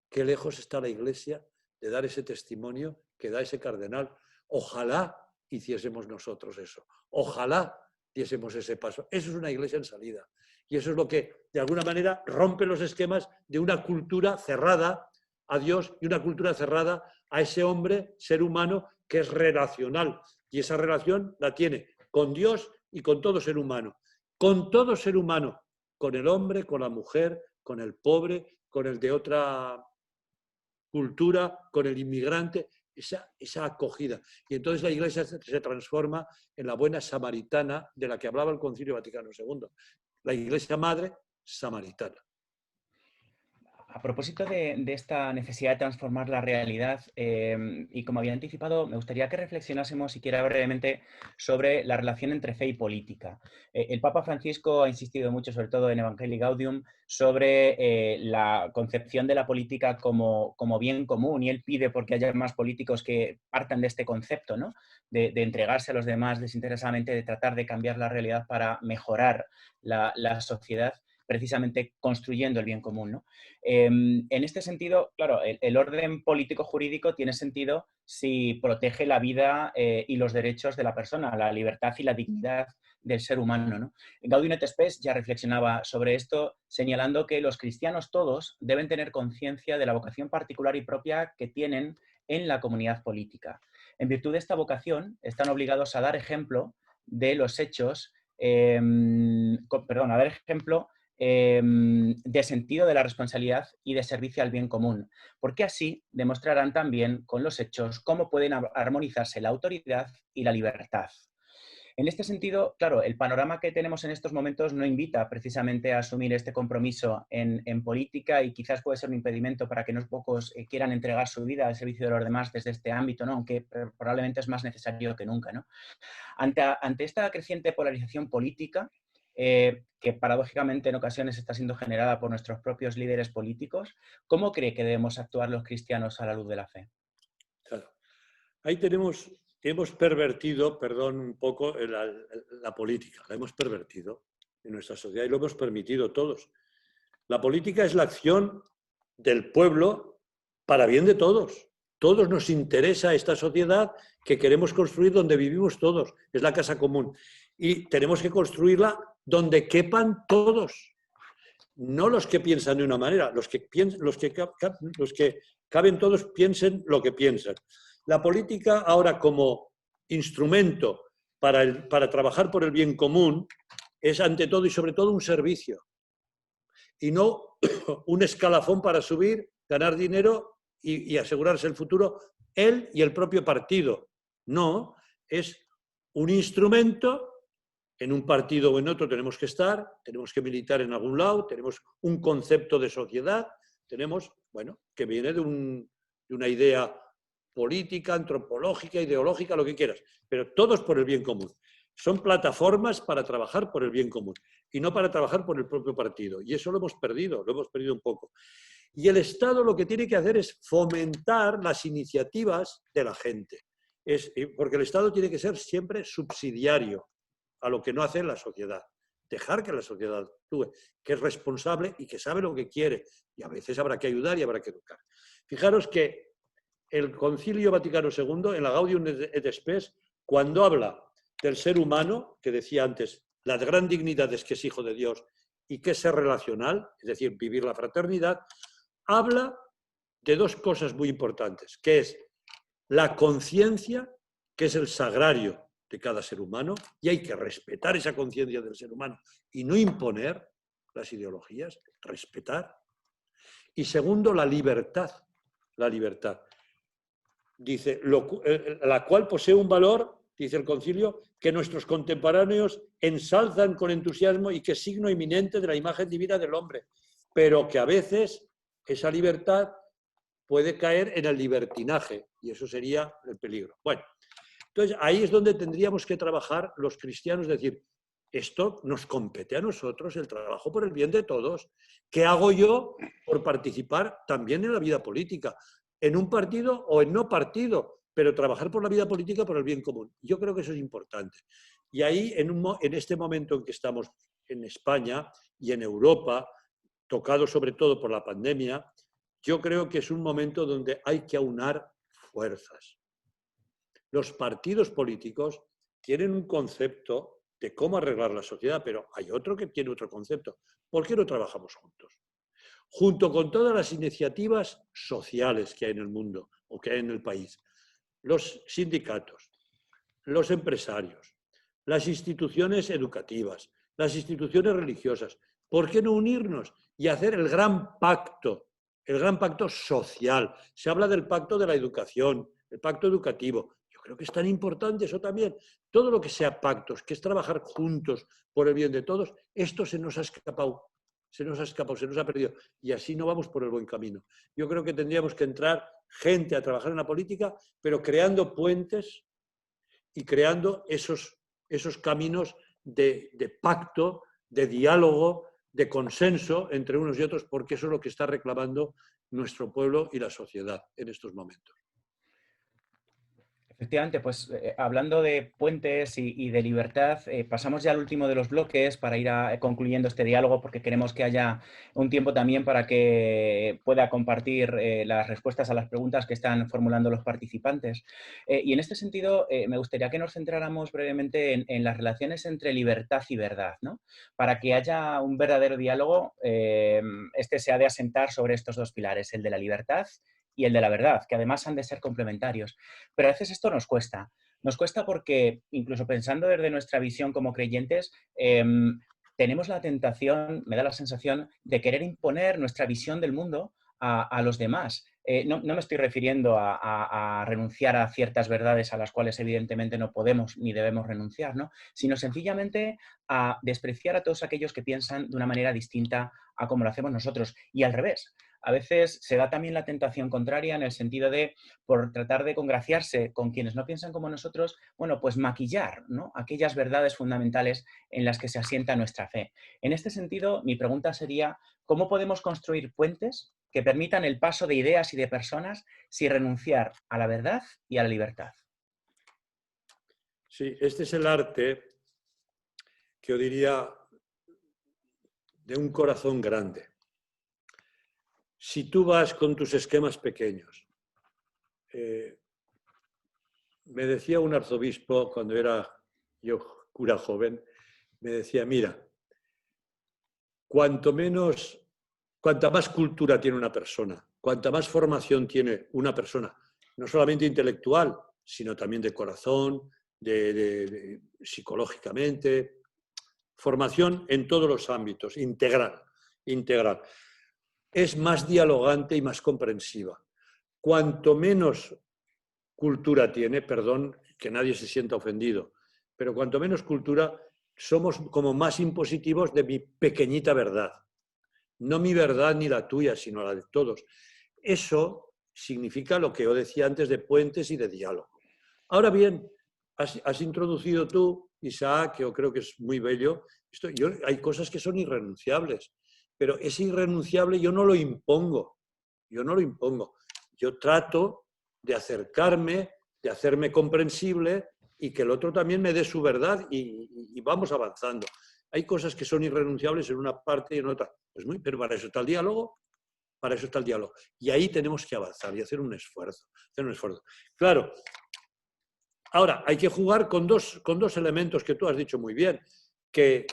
[SPEAKER 3] qué lejos está la Iglesia de dar ese testimonio que da ese cardenal. Ojalá hiciésemos nosotros eso, ojalá diésemos ese paso. Eso es una Iglesia en salida, y eso es lo que de alguna manera rompe los esquemas de una cultura cerrada a Dios y una cultura cerrada a ese hombre, ser humano, que es relacional, y esa relación la tiene con Dios y con todo ser humano. Con todo ser humano, con el hombre, con la mujer, con el pobre, con el de otra cultura, con el inmigrante, esa acogida. Y entonces la Iglesia se transforma en la buena samaritana de la que hablaba el Concilio Vaticano II. La Iglesia Madre Samaritana.
[SPEAKER 2] A propósito de esta necesidad de transformar la realidad, y como había anticipado, me gustaría que reflexionásemos, siquiera brevemente, sobre la relación entre fe y política. El Papa Francisco ha insistido mucho, sobre todo en Evangelii Gaudium, sobre la concepción de la política como bien común, y él pide porque haya más políticos que partan de este concepto, ¿no? De entregarse a los demás desinteresadamente, de tratar de cambiar la realidad para mejorar la sociedad. precisamente construyendo el bien común, ¿no? En este sentido, claro, el orden político-jurídico tiene sentido si protege la vida y los derechos de la persona, la libertad y la dignidad del ser humano, ¿no? Gaudium et Spes ya reflexionaba sobre esto, señalando que los cristianos todos deben tener conciencia de la vocación particular y propia que tienen en la comunidad política. En virtud de esta vocación, están obligados a dar ejemplo de los hechos, a dar ejemplo de sentido de la responsabilidad y de servicio al bien común, porque así demostrarán también con los hechos cómo pueden armonizarse la autoridad y la libertad. En este sentido, claro, el panorama que tenemos en estos momentos no invita precisamente a asumir este compromiso en política y quizás puede ser un impedimento para que unos pocos quieran entregar su vida al servicio de los demás desde este ámbito, ¿no? Aunque probablemente es más necesario que nunca, ¿no? Ante esta creciente polarización política, que paradójicamente en ocasiones está siendo generada por nuestros propios líderes políticos, ¿cómo cree que debemos actuar los cristianos a la luz de la fe?
[SPEAKER 3] Claro. Ahí hemos pervertido, perdón, un poco la política, la hemos pervertido en nuestra sociedad y lo hemos permitido todos. La política es la acción del pueblo para bien de todos. Todos nos interesa esta sociedad que queremos construir donde vivimos todos. Es la casa común. Y tenemos que construirla donde quepan todos. No los que piensan de una manera, los que caben todos piensen lo que piensan. La política ahora como instrumento para trabajar por el bien común es ante todo y sobre todo un servicio y no un escalafón para subir, ganar dinero y asegurarse el futuro él y el propio partido. No, es un instrumento. En un partido o en otro tenemos que estar, tenemos que militar en algún lado, tenemos un concepto de sociedad, tenemos, bueno, que viene de una idea política, antropológica, ideológica, lo que quieras, pero todos por el bien común. Son plataformas para trabajar por el bien común y no para trabajar por el propio partido. Y eso lo hemos perdido un poco. Y el Estado lo que tiene que hacer es fomentar las iniciativas de la gente. Porque el Estado tiene que ser siempre subsidiario a lo que no hace la sociedad. Dejar que la sociedad actúe, que es responsable y que sabe lo que quiere. Y a veces habrá que ayudar y habrá que educar. Fijaros que el Concilio Vaticano II, en la Gaudium et Spes, cuando habla del ser humano, que decía antes, la gran dignidad es que es hijo de Dios y que es ser relacional, es decir, vivir la fraternidad, habla de dos cosas muy importantes, que es la conciencia, que es el sagrario de cada ser humano, y hay que respetar esa conciencia del ser humano y no imponer las ideologías, respetar. Y segundo, la libertad. La libertad. Dice, la cual posee un valor, dice el concilio, que nuestros contemporáneos ensalzan con entusiasmo y que es signo eminente de la imagen divina del hombre, pero que a veces esa libertad puede caer en el libertinaje y eso sería el peligro. Bueno, entonces ahí es donde tendríamos que trabajar los cristianos, es decir, esto nos compete a nosotros, el trabajo por el bien de todos. ¿Qué hago yo por participar también en la vida política? En un partido o en no partido, pero trabajar por la vida política por el bien común. Yo creo que eso es importante. Y ahí, en este momento en que estamos en España y en Europa, tocado sobre todo por la pandemia, yo creo que es un momento donde hay que aunar fuerzas. Los partidos políticos tienen un concepto de cómo arreglar la sociedad, pero hay otro que tiene otro concepto. ¿Por qué no trabajamos juntos? Junto con todas las iniciativas sociales que hay en el mundo o que hay en el país, los sindicatos, los empresarios, las instituciones educativas, las instituciones religiosas, ¿por qué no unirnos y hacer el gran pacto social? Se habla del pacto de la educación, el pacto educativo. Yo creo que es tan importante eso también. Todo lo que sea pactos, que es trabajar juntos por el bien de todos, esto se nos ha escapado. Se nos ha perdido. Y así no vamos por el buen camino. Yo creo que tendríamos que entrar gente a trabajar en la política, pero creando puentes y creando esos caminos de pacto, de diálogo, de consenso entre unos y otros, porque eso es lo que está reclamando nuestro pueblo y la sociedad en estos momentos.
[SPEAKER 2] Efectivamente, pues hablando de puentes y de libertad, pasamos ya al último de los bloques para ir concluyendo este diálogo, porque queremos que haya un tiempo también para que pueda compartir las respuestas a las preguntas que están formulando los participantes. Y en este sentido, me gustaría que nos centráramos brevemente en las relaciones entre libertad y verdad, ¿no? Para que haya un verdadero diálogo, este se ha de asentar sobre estos dos pilares, el de la libertad y el de la verdad, que además han de ser complementarios. Pero a veces esto nos cuesta. Nos cuesta porque, incluso pensando desde nuestra visión como creyentes, tenemos la tentación, me da la sensación, de querer imponer nuestra visión del mundo a los demás. No me estoy refiriendo a renunciar a ciertas verdades a las cuales evidentemente no podemos ni debemos renunciar, ¿no? Sino sencillamente a despreciar a todos aquellos que piensan de una manera distinta a como lo hacemos nosotros. Y al revés. A veces se da también la tentación contraria en el sentido de, por tratar de congraciarse con quienes no piensan como nosotros, bueno, pues maquillar, ¿no?, aquellas verdades fundamentales en las que se asienta nuestra fe. En este sentido, mi pregunta sería, ¿cómo podemos construir puentes que permitan el paso de ideas y de personas sin renunciar a la verdad y a la libertad?
[SPEAKER 3] Sí, este es el arte que yo diría de un corazón grande. Si tú vas con tus esquemas pequeños, me decía un arzobispo cuando era yo cura joven, me decía, mira, cuanta más cultura tiene una persona, cuanta más formación tiene una persona, no solamente intelectual, sino también de corazón, psicológicamente, formación en todos los ámbitos, integral. Es más dialogante y más comprensiva. Cuanto menos cultura tiene, perdón, que nadie se sienta ofendido, pero cuanto menos cultura, somos como más impositivos de mi pequeñita verdad. No mi verdad ni la tuya, sino la de todos. Eso significa lo que yo decía antes de puentes y de diálogo. Ahora bien, has introducido tú, Isaac, que yo creo que es muy bello, hay cosas que son irrenunciables, pero ese irrenunciable yo no lo impongo. Yo trato de acercarme, de hacerme comprensible y que el otro también me dé su verdad y vamos avanzando. Hay cosas que son irrenunciables en una parte y en otra. Pero para eso está el diálogo. Y ahí tenemos que avanzar y hacer un esfuerzo. Claro, ahora hay que jugar con dos elementos que tú has dicho muy bien, que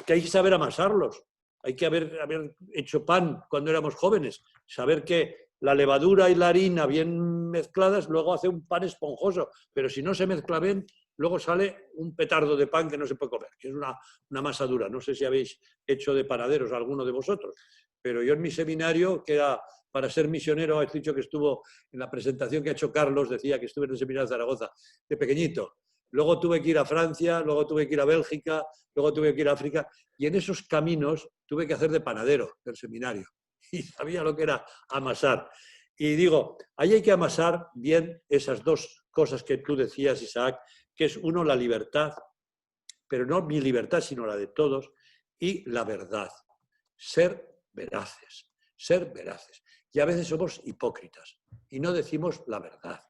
[SPEAKER 3] hay que saber amasarlos. Hay que haber hecho pan cuando éramos jóvenes, saber que la levadura y la harina bien mezcladas luego hace un pan esponjoso, pero si no se mezcla bien, luego sale un petardo de pan que no se puede comer, que es una masa dura. No sé si habéis hecho de panaderos alguno de vosotros, pero yo en mi seminario, que era para ser misionero, he dicho que estuvo en la presentación que ha hecho Carlos, decía que estuve en el seminario de Zaragoza, de pequeñito. Luego tuve que ir a Francia, luego tuve que ir a Bélgica, luego tuve que ir a África, y en esos caminos tuve que hacer de panadero del seminario. Y sabía lo que era amasar. Y digo, ahí hay que amasar bien esas dos cosas que tú decías, Isaac, que es uno, la libertad, pero no mi libertad, sino la de todos, y la verdad. Ser veraces. Y a veces somos hipócritas y no decimos la verdad.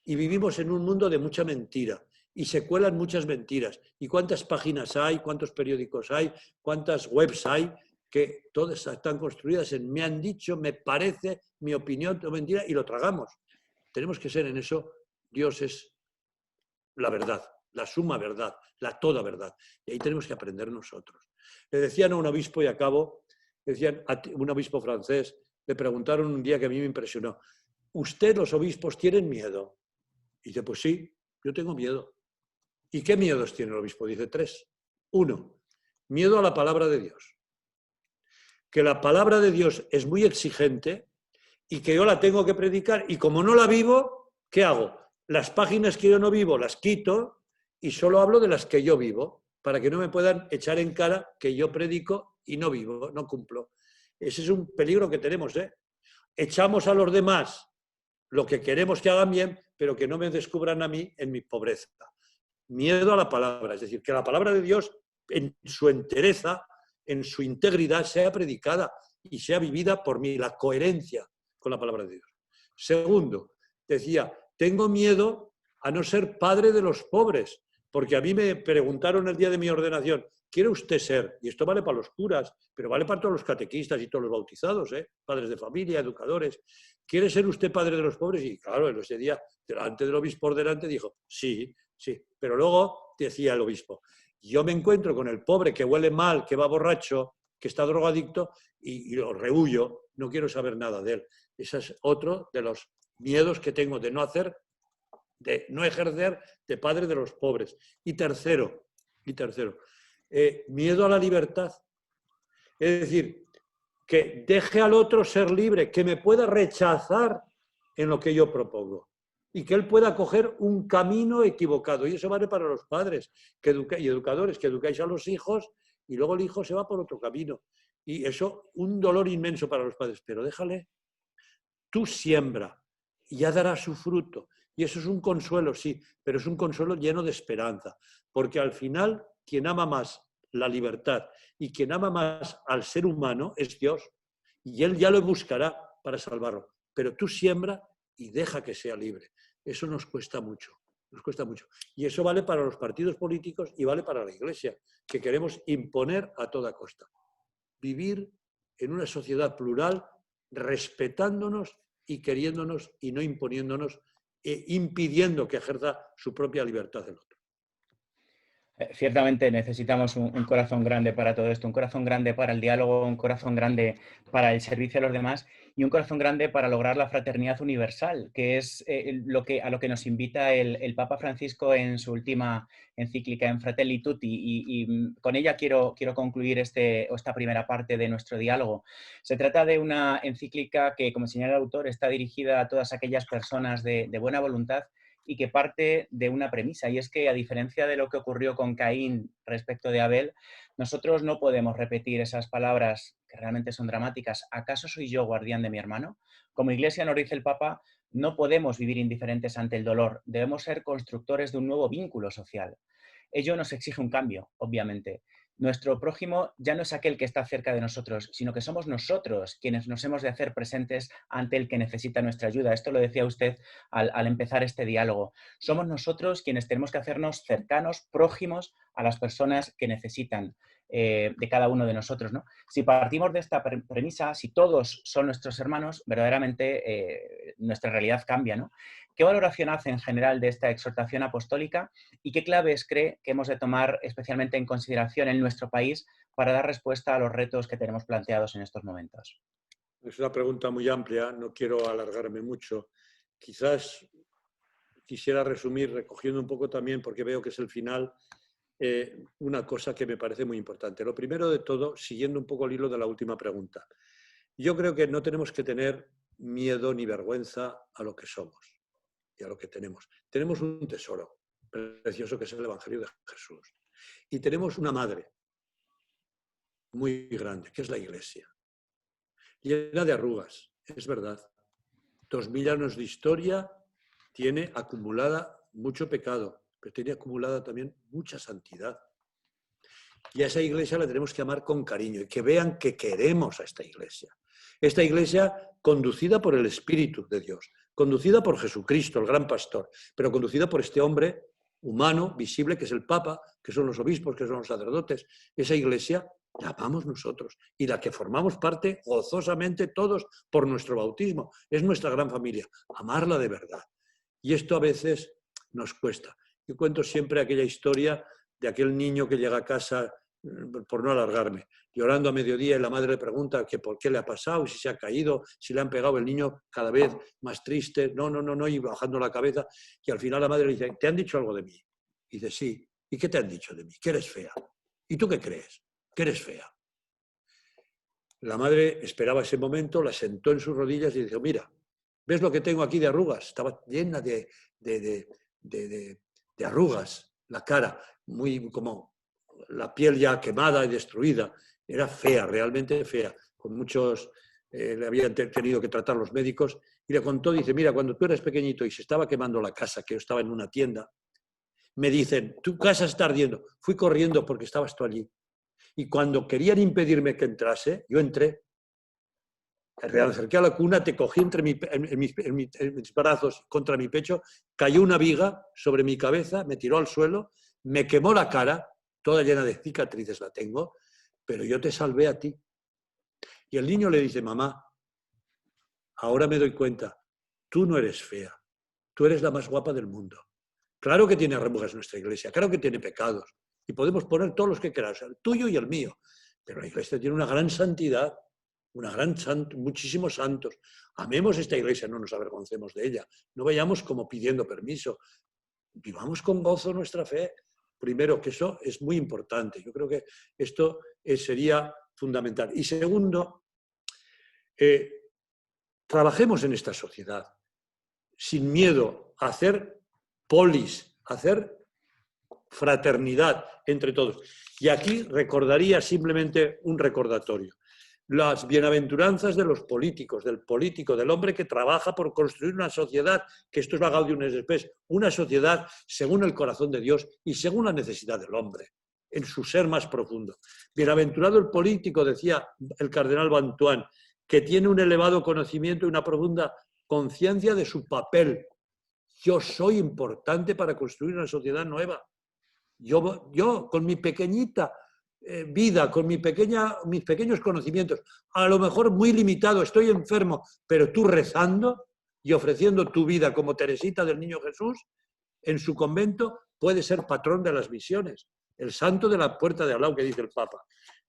[SPEAKER 3] Y vivimos en un mundo de mucha mentira. Y se cuelan muchas mentiras. ¿Y cuántas páginas hay? ¿Cuántos periódicos hay? ¿Cuántas webs hay? Que todas están construidas en me han dicho, me parece, mi opinión, o mentira, y lo tragamos. Tenemos que ser en eso, Dios es la verdad, la suma verdad, la toda verdad. Y ahí tenemos que aprender nosotros. Le decían a un obispo, y acabo, un obispo francés, le preguntaron un día que a mí me impresionó, ¿usted, los obispos, tienen miedo? Y dice, pues sí, yo tengo miedo. ¿Y qué miedos tiene el obispo? Dice 3. 1, miedo a la palabra de Dios. Que la palabra de Dios es muy exigente y que yo la tengo que predicar y como no la vivo, ¿qué hago? Las páginas que yo no vivo las quito y solo hablo de las que yo vivo para que no me puedan echar en cara que yo predico y no vivo, no cumplo. Ese es un peligro que tenemos, ¿eh? Echamos a los demás lo que queremos que hagan bien, pero que no me descubran a mí en mi pobreza. Miedo a la palabra, es decir, que la palabra de Dios en su entereza, en su integridad, sea predicada y sea vivida por mí, la coherencia con la palabra de Dios. Segundo, decía, tengo miedo a no ser padre de los pobres. Porque a mí me preguntaron el día de mi ordenación, ¿quiere usted ser? Y esto vale para los curas, pero vale para todos los catequistas y todos los bautizados, padres de familia, educadores. ¿Quiere ser usted padre de los pobres? Y claro, en ese día, delante del obispo ordenante, dijo, sí, sí. Pero luego decía el obispo, yo me encuentro con el pobre que huele mal, que va borracho, que está drogadicto, y lo rehuyo, no quiero saber nada de él. Ese es otro de los miedos que tengo de no ejercer de padre de los pobres. Y tercero, miedo a la libertad. Es decir, que deje al otro ser libre, que me pueda rechazar en lo que yo propongo y que él pueda coger un camino equivocado. Y eso vale para los padres y educadores, que educáis a los hijos y luego el hijo se va por otro camino. Y eso, un dolor inmenso para los padres. Pero déjale, tú siembra y ya dará su fruto. Y eso es un consuelo, sí, pero es un consuelo lleno de esperanza. Porque al final, quien ama más la libertad y quien ama más al ser humano es Dios. Y Él ya lo buscará para salvarlo. Pero tú siembra y deja que sea libre. Eso nos cuesta mucho. Nos cuesta mucho. Y eso vale para los partidos políticos y vale para la Iglesia, que queremos imponer a toda costa. Vivir en una sociedad plural, respetándonos y queriéndonos y no imponiéndonos e impidiendo que ejerza su propia libertad el otro.
[SPEAKER 2] Ciertamente necesitamos un corazón grande para todo esto, un corazón grande para el diálogo, un corazón grande para el servicio a los demás y un corazón grande para lograr la fraternidad universal, que es a lo que nos invita el Papa Francisco en su última encíclica en Fratelli Tutti y con ella quiero concluir esta primera parte de nuestro diálogo. Se trata de una encíclica que, como señala el autor, está dirigida a todas aquellas personas de buena voluntad y que parte de una premisa, y es que a diferencia de lo que ocurrió con Caín respecto de Abel, nosotros no podemos repetir esas palabras que realmente son dramáticas. ¿Acaso soy yo guardián de mi hermano? Como Iglesia, nos dice el Papa, no podemos vivir indiferentes ante el dolor, debemos ser constructores de un nuevo vínculo social. Ello nos exige un cambio, obviamente. Nuestro prójimo ya no es aquel que está cerca de nosotros, sino que somos nosotros quienes nos hemos de hacer presentes ante el que necesita nuestra ayuda. Esto lo decía usted al empezar este diálogo. Somos nosotros quienes tenemos que hacernos cercanos, prójimos a las personas que necesitan de cada uno de nosotros, ¿no? Si partimos de esta premisa, si todos son nuestros hermanos, verdaderamente nuestra realidad cambia, ¿no? ¿Qué valoración hace en general de esta exhortación apostólica y qué claves cree que hemos de tomar especialmente en consideración en nuestro país para dar respuesta a los retos que tenemos planteados en estos momentos?
[SPEAKER 3] Es una pregunta muy amplia, no quiero alargarme mucho. Quizás quisiera resumir recogiendo un poco también, porque veo que es el final, una cosa que me parece muy importante. Lo primero de todo, siguiendo un poco el hilo de la última pregunta. Yo creo que no tenemos que tener miedo ni vergüenza a lo que somos y a lo que tenemos. Tenemos un tesoro precioso que es el Evangelio de Jesús. Y tenemos una madre muy grande, que es la Iglesia. Llena de arrugas, es verdad. 2000 años de historia, tiene acumulada mucho pecado, pero tiene acumulada también mucha santidad. Y a esa Iglesia la tenemos que amar con cariño y que vean que queremos a esta Iglesia. Esta Iglesia conducida por el Espíritu de Dios, conducida por Jesucristo, el gran pastor, pero conducida por este hombre humano, visible, que es el Papa, que son los obispos, que son los sacerdotes. Esa Iglesia la amamos nosotros y la que formamos parte gozosamente todos por nuestro bautismo. Es nuestra gran familia, amarla de verdad. Y esto a veces nos cuesta. Yo cuento siempre aquella historia de aquel niño que llega a casa, por no alargarme, llorando a mediodía y la madre le pregunta que por qué le ha pasado, si se ha caído, si le han pegado, el niño cada vez más triste, no, y bajando la cabeza, y al final la madre le dice, ¿te han dicho algo de mí? Y dice, sí. ¿Y qué te han dicho de mí? Que eres fea. ¿Y tú qué crees? Que eres fea. La madre esperaba ese momento, la sentó en sus rodillas y dijo, mira, ¿ves lo que tengo aquí de arrugas? Estaba llena de arrugas, la cara, muy como la piel ya quemada y destruida. Era fea, realmente fea. Con muchos, le habían tenido que tratar los médicos. Y le contó, dice, mira, cuando tú eras pequeñito y se estaba quemando la casa, que yo estaba en una tienda, me dicen, tu casa está ardiendo. Fui corriendo porque estabas tú allí. Y cuando querían impedirme que entrase, yo entré. Me acerqué a la cuna, te cogí en mis brazos contra mi pecho, cayó una viga sobre mi cabeza, me tiró al suelo, me quemó la cara, toda llena de cicatrices la tengo, pero yo te salvé a ti. Y el niño le dice, mamá, ahora me doy cuenta, tú no eres fea, tú eres la más guapa del mundo. Claro que tiene arrugas nuestra iglesia, claro que tiene pecados, y podemos poner todos los que queráis, el tuyo y el mío, pero la iglesia tiene una gran santidad, muchísimos santos. Amemos esta iglesia, no nos avergoncemos de ella, no vayamos como pidiendo permiso, vivamos con gozo nuestra fe. Primero, que eso es muy importante, yo creo que esto sería fundamental. Y segundo, trabajemos en esta sociedad sin miedo a hacer polis, a hacer fraternidad entre todos. Y aquí recordaría simplemente un recordatorio. Las bienaventuranzas de los políticos, del político, del hombre que trabaja por construir una sociedad, que esto es la Gaudium et Spes, una sociedad según el corazón de Dios y según la necesidad del hombre, en su ser más profundo. Bienaventurado el político, decía el cardenal Bantuán, que tiene un elevado conocimiento y una profunda conciencia de su papel. Yo soy importante para construir una sociedad nueva. Yo con mi pequeñita vida, con mis pequeños conocimientos, a lo mejor muy limitado, estoy enfermo, pero tú rezando y ofreciendo tu vida como Teresita del Niño Jesús, en su convento puede ser patrón de las misiones, el santo de la puerta de al lado que dice el Papa.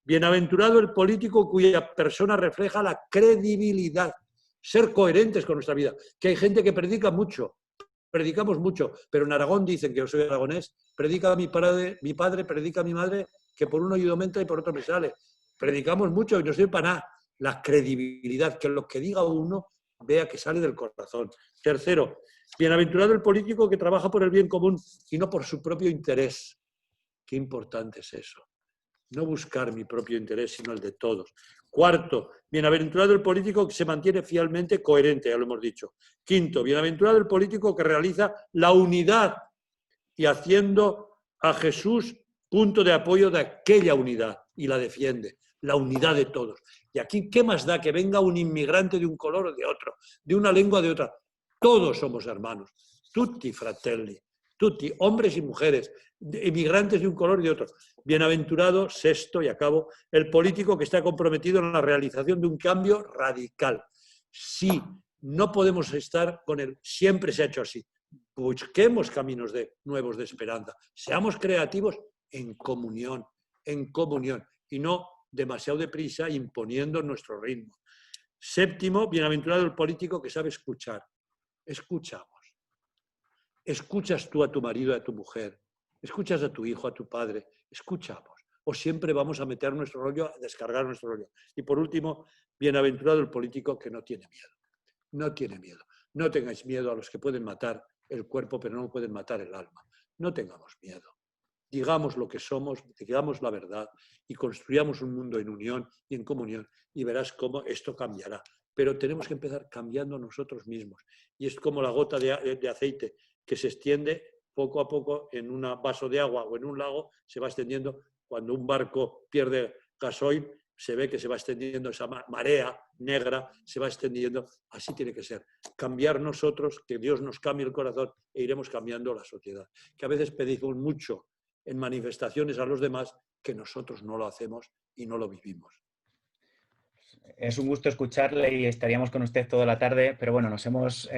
[SPEAKER 3] Bienaventurado el político cuya persona refleja la credibilidad, ser coherentes con nuestra vida, que hay gente que predica mucho, predicamos mucho, pero en Aragón dicen, que yo soy aragonés, predica mi padre, predica mi madre, que por uno ayudo aumenta y por otro me sale. Predicamos mucho y no sirve para nada. La credibilidad, que lo que diga uno vea que sale del corazón. Tercero, bienaventurado el político que trabaja por el bien común y no por su propio interés. Qué importante es eso. No buscar mi propio interés, sino el de todos. Cuarto, bienaventurado el político que se mantiene fielmente coherente, ya lo hemos dicho. Quinto, bienaventurado el político que realiza la unidad y haciendo a Jesús punto de apoyo de aquella unidad y la defiende, la unidad de todos. Y aquí, ¿qué más da que venga un inmigrante de un color o de otro, de una lengua o de otra? Todos somos hermanos, tutti fratelli, tutti, hombres y mujeres, inmigrantes de un color y de otro. Bienaventurado, sexto, y acabo, el político que está comprometido en la realización de un cambio radical. Sí, no podemos estar con él, siempre se ha hecho así. Busquemos caminos nuevos de esperanza, seamos creativos en comunión, y no demasiado deprisa imponiendo nuestro ritmo. Séptimo, bienaventurado el político que sabe escuchar. Escuchamos. Escuchas tú a tu marido y a tu mujer, escuchas a tu hijo, a tu padre, escuchamos. O siempre vamos a meter nuestro rollo, a descargar nuestro rollo. Y por último, bienaventurado el político que no tiene miedo. No tiene miedo. No tengáis miedo a los que pueden matar el cuerpo, pero no pueden matar el alma. No tengamos miedo. Digamos lo que somos, digamos la verdad y construyamos un mundo en unión y en comunión y verás cómo esto cambiará. Pero tenemos que empezar cambiando nosotros mismos. Y es como la gota de aceite que se extiende poco a poco en un vaso de agua o en un lago, se va extendiendo. Cuando un barco pierde gasoil, se ve que se va extendiendo esa marea negra, se va extendiendo. Así tiene que ser. Cambiar nosotros, que Dios nos cambie el corazón e iremos cambiando la sociedad. Que a veces pedimos mucho en manifestaciones a los demás que nosotros no lo hacemos y no lo vivimos.
[SPEAKER 2] Es un gusto escucharle y estaríamos con usted toda la tarde, pero bueno, nos hemos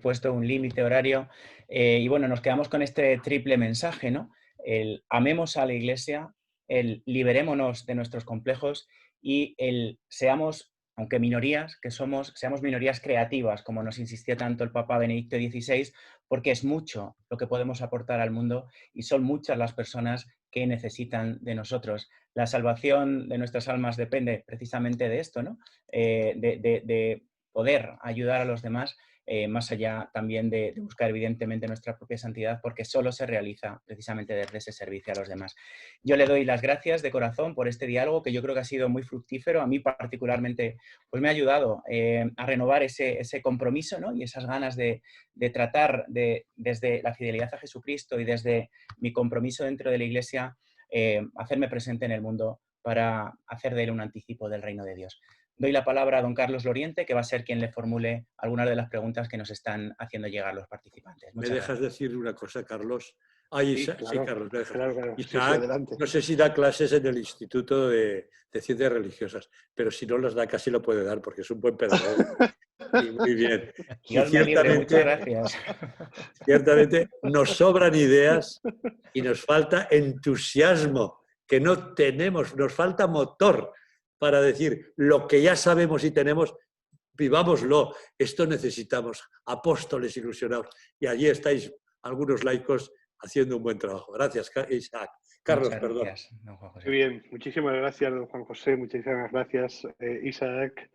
[SPEAKER 2] puesto un límite horario y bueno, nos quedamos con este triple mensaje, ¿no? El amemos a la Iglesia, el liberémonos de nuestros complejos y el seamos, aunque minorías, seamos minorías creativas, como nos insistía tanto el Papa Benedicto XVI, porque es mucho lo que podemos aportar al mundo y son muchas las personas que necesitan de nosotros. La salvación de nuestras almas depende precisamente de esto, ¿no? De poder ayudar a los demás, más allá también de buscar evidentemente nuestra propia santidad, porque solo se realiza precisamente desde ese servicio a los demás. Yo le doy las gracias de corazón por este diálogo que yo creo que ha sido muy fructífero. A mí particularmente pues me ha ayudado a renovar ese compromiso, ¿no? Y esas ganas de tratar desde la fidelidad a Jesucristo y desde mi compromiso dentro de la Iglesia, hacerme presente en el mundo para hacer de él un anticipo del reino de Dios. doy la palabra a don Carlos Loriente, que va a ser quien le formule algunas de las preguntas que nos están haciendo llegar los participantes.
[SPEAKER 3] ¿Me dejas decir una cosa, Carlos?
[SPEAKER 1] Sí, claro,
[SPEAKER 3] Carlos, me dejas.
[SPEAKER 1] claro.
[SPEAKER 3] Isaac,
[SPEAKER 1] sí, adelante.
[SPEAKER 3] no sé si da clases en el Instituto de Ciencias Religiosas, pero si no las da casi lo puede dar porque es un buen pedagogo. Y muy bien. Y
[SPEAKER 2] Dios me libre, muchas gracias.
[SPEAKER 3] Ciertamente nos sobran ideas y nos falta entusiasmo, que no tenemos, nos falta motor para decir lo que ya sabemos y tenemos, vivámoslo. Esto necesitamos, apóstoles ilusionados. Y allí estáis algunos laicos haciendo un buen trabajo. Gracias, Isaac. Carlos, perdón.
[SPEAKER 2] Don Juan José.
[SPEAKER 1] Muy bien, muchísimas gracias, don Juan José, muchísimas gracias, Isaac.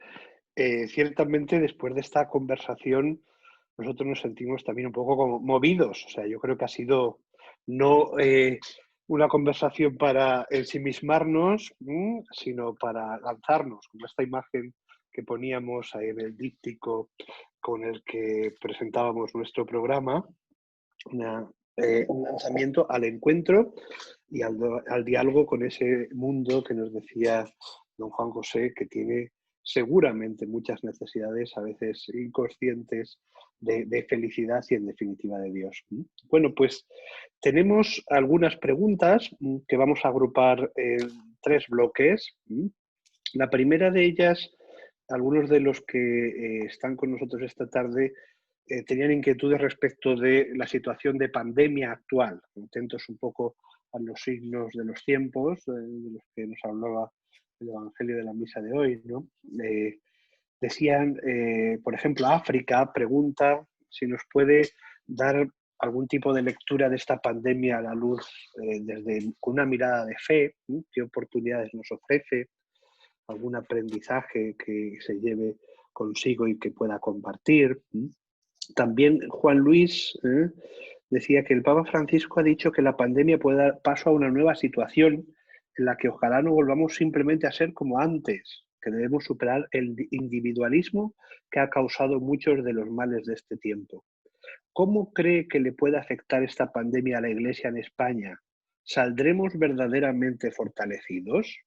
[SPEAKER 1] Ciertamente, después de esta conversación, nosotros nos sentimos también un poco como movidos. O sea, yo creo que ha sido no una conversación para ensimismarnos, sino para lanzarnos, como esta imagen que poníamos ahí en el díptico con el que presentábamos nuestro programa, un lanzamiento al encuentro y al diálogo con ese mundo que nos decía don Juan José, que tiene seguramente muchas necesidades, a veces inconscientes, de felicidad y en definitiva de Dios. Bueno, pues tenemos algunas preguntas que vamos a agrupar en 3 bloques. La primera de ellas, algunos de los que están con nosotros esta tarde tenían inquietudes respecto de la situación de pandemia actual, atentos un poco a los signos de los tiempos, de los que nos hablaba el Evangelio de la misa de hoy, ¿no? Decían, por ejemplo, África pregunta si nos puede dar algún tipo de lectura de esta pandemia a la luz con una mirada de fe, qué oportunidades nos ofrece, algún aprendizaje que se lleve consigo y que pueda compartir. También Juan Luis decía que el Papa Francisco ha dicho que la pandemia puede dar paso a una nueva situación en la que ojalá no volvamos simplemente a ser como antes, que debemos superar el individualismo que ha causado muchos de los males de este tiempo. ¿Cómo cree que le puede afectar esta pandemia a la Iglesia en España? ¿Saldremos verdaderamente fortalecidos?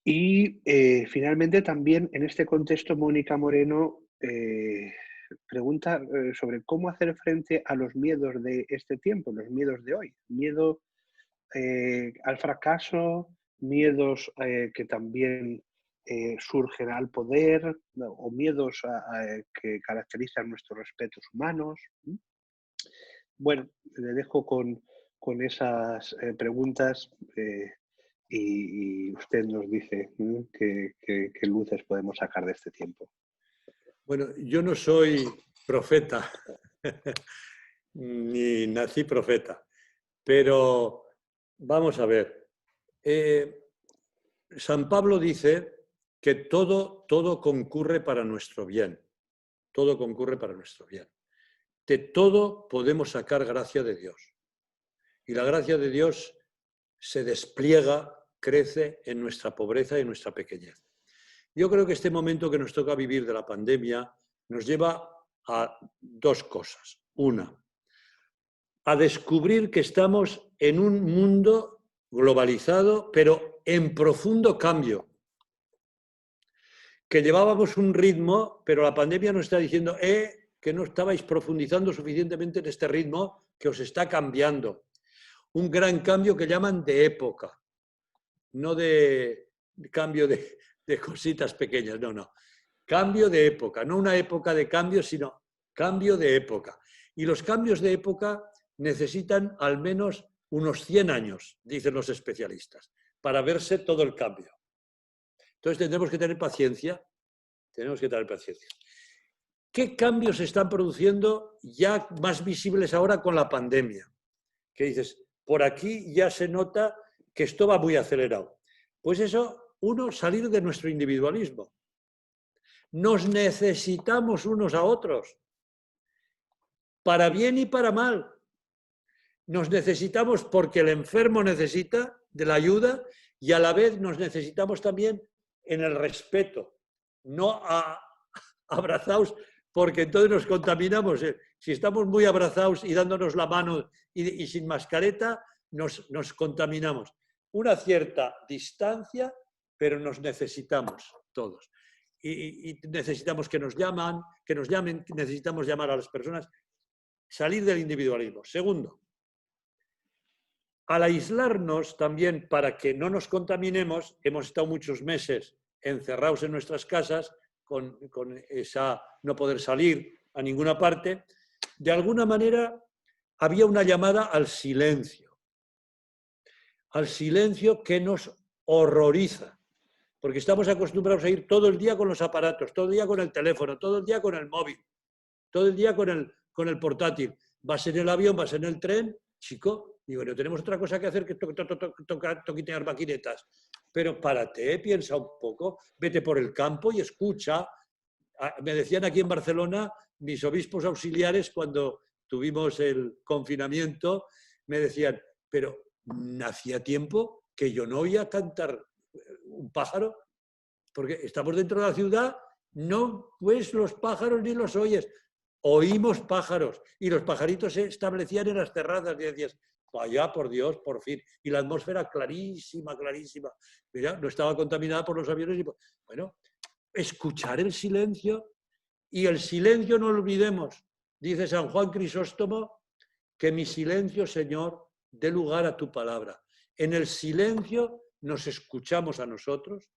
[SPEAKER 1] Y finalmente también en este contexto Mónica Moreno pregunta sobre cómo hacer frente a los miedos de este tiempo, los miedos de hoy. Miedo al fracaso, miedos que también surgen al poder, ¿no? O miedos que caracterizan nuestros respetos humanos. Bueno, le dejo con esas preguntas y usted nos dice qué luces podemos sacar de este tiempo.
[SPEAKER 3] Bueno, yo no soy profeta, ni nací profeta, pero vamos a ver. San Pablo dice que todo concurre para nuestro bien. Todo concurre para nuestro bien. De todo podemos sacar gracia de Dios. Y la gracia de Dios se despliega, crece en nuestra pobreza y en nuestra pequeñez. Yo creo que este momento que nos toca vivir de la pandemia nos lleva a 2 cosas. Una, a descubrir que estamos en un mundo globalizado, pero en profundo cambio. Que llevábamos un ritmo, pero la pandemia nos está diciendo que no estabais profundizando suficientemente en este ritmo, que os está cambiando. Un gran cambio que llaman de época, no de cambio de cositas pequeñas, no. Cambio de época, no una época de cambio, sino cambio de época. Y los cambios de época necesitan al menos unos 100 años, dicen los especialistas, para verse todo el cambio. Entonces tendremos que tener paciencia, ¿Qué cambios se están produciendo ya más visibles ahora con la pandemia? Que dices, por aquí ya se nota que esto va muy acelerado. Pues eso, uno, salir de nuestro individualismo. Nos necesitamos unos a otros, para bien y para mal. Nos necesitamos porque el enfermo necesita de la ayuda y a la vez nos necesitamos también en el respeto. No abrazados, porque entonces nos contaminamos. Si estamos muy abrazados y dándonos la mano y sin mascareta, nos contaminamos. Una cierta distancia pero nos necesitamos todos. Y necesitamos que nos llamen, necesitamos llamar a las personas, salir del individualismo. Segundo, al aislarnos también para que no nos contaminemos, hemos estado muchos meses encerrados en nuestras casas con esa no poder salir a ninguna parte, de alguna manera había una llamada al silencio que nos horroriza, porque estamos acostumbrados a ir todo el día con los aparatos, todo el día con el teléfono, todo el día con el móvil, todo el día con el portátil. Vas en el avión, vas en el tren, chico, digo, no tenemos otra cosa que hacer que toquitear maquinetas. Pero párate, piensa un poco, vete por el campo y escucha. Me decían aquí en Barcelona, mis obispos auxiliares, cuando tuvimos el confinamiento, me decían, pero hacía tiempo que yo no oía cantar un pájaro, porque estamos dentro de la ciudad, no ves los pájaros ni los oyes. Oímos pájaros y los pajaritos se establecían en las terrazas y decías, vaya, por Dios, por fin. Y la atmósfera clarísima, clarísima. Mira, no estaba contaminada por los aviones. Bueno, escuchar el silencio, y el silencio no lo olvidemos. Dice San Juan Crisóstomo que mi silencio, Señor, dé lugar a tu palabra. En el silencio nos escuchamos a nosotros,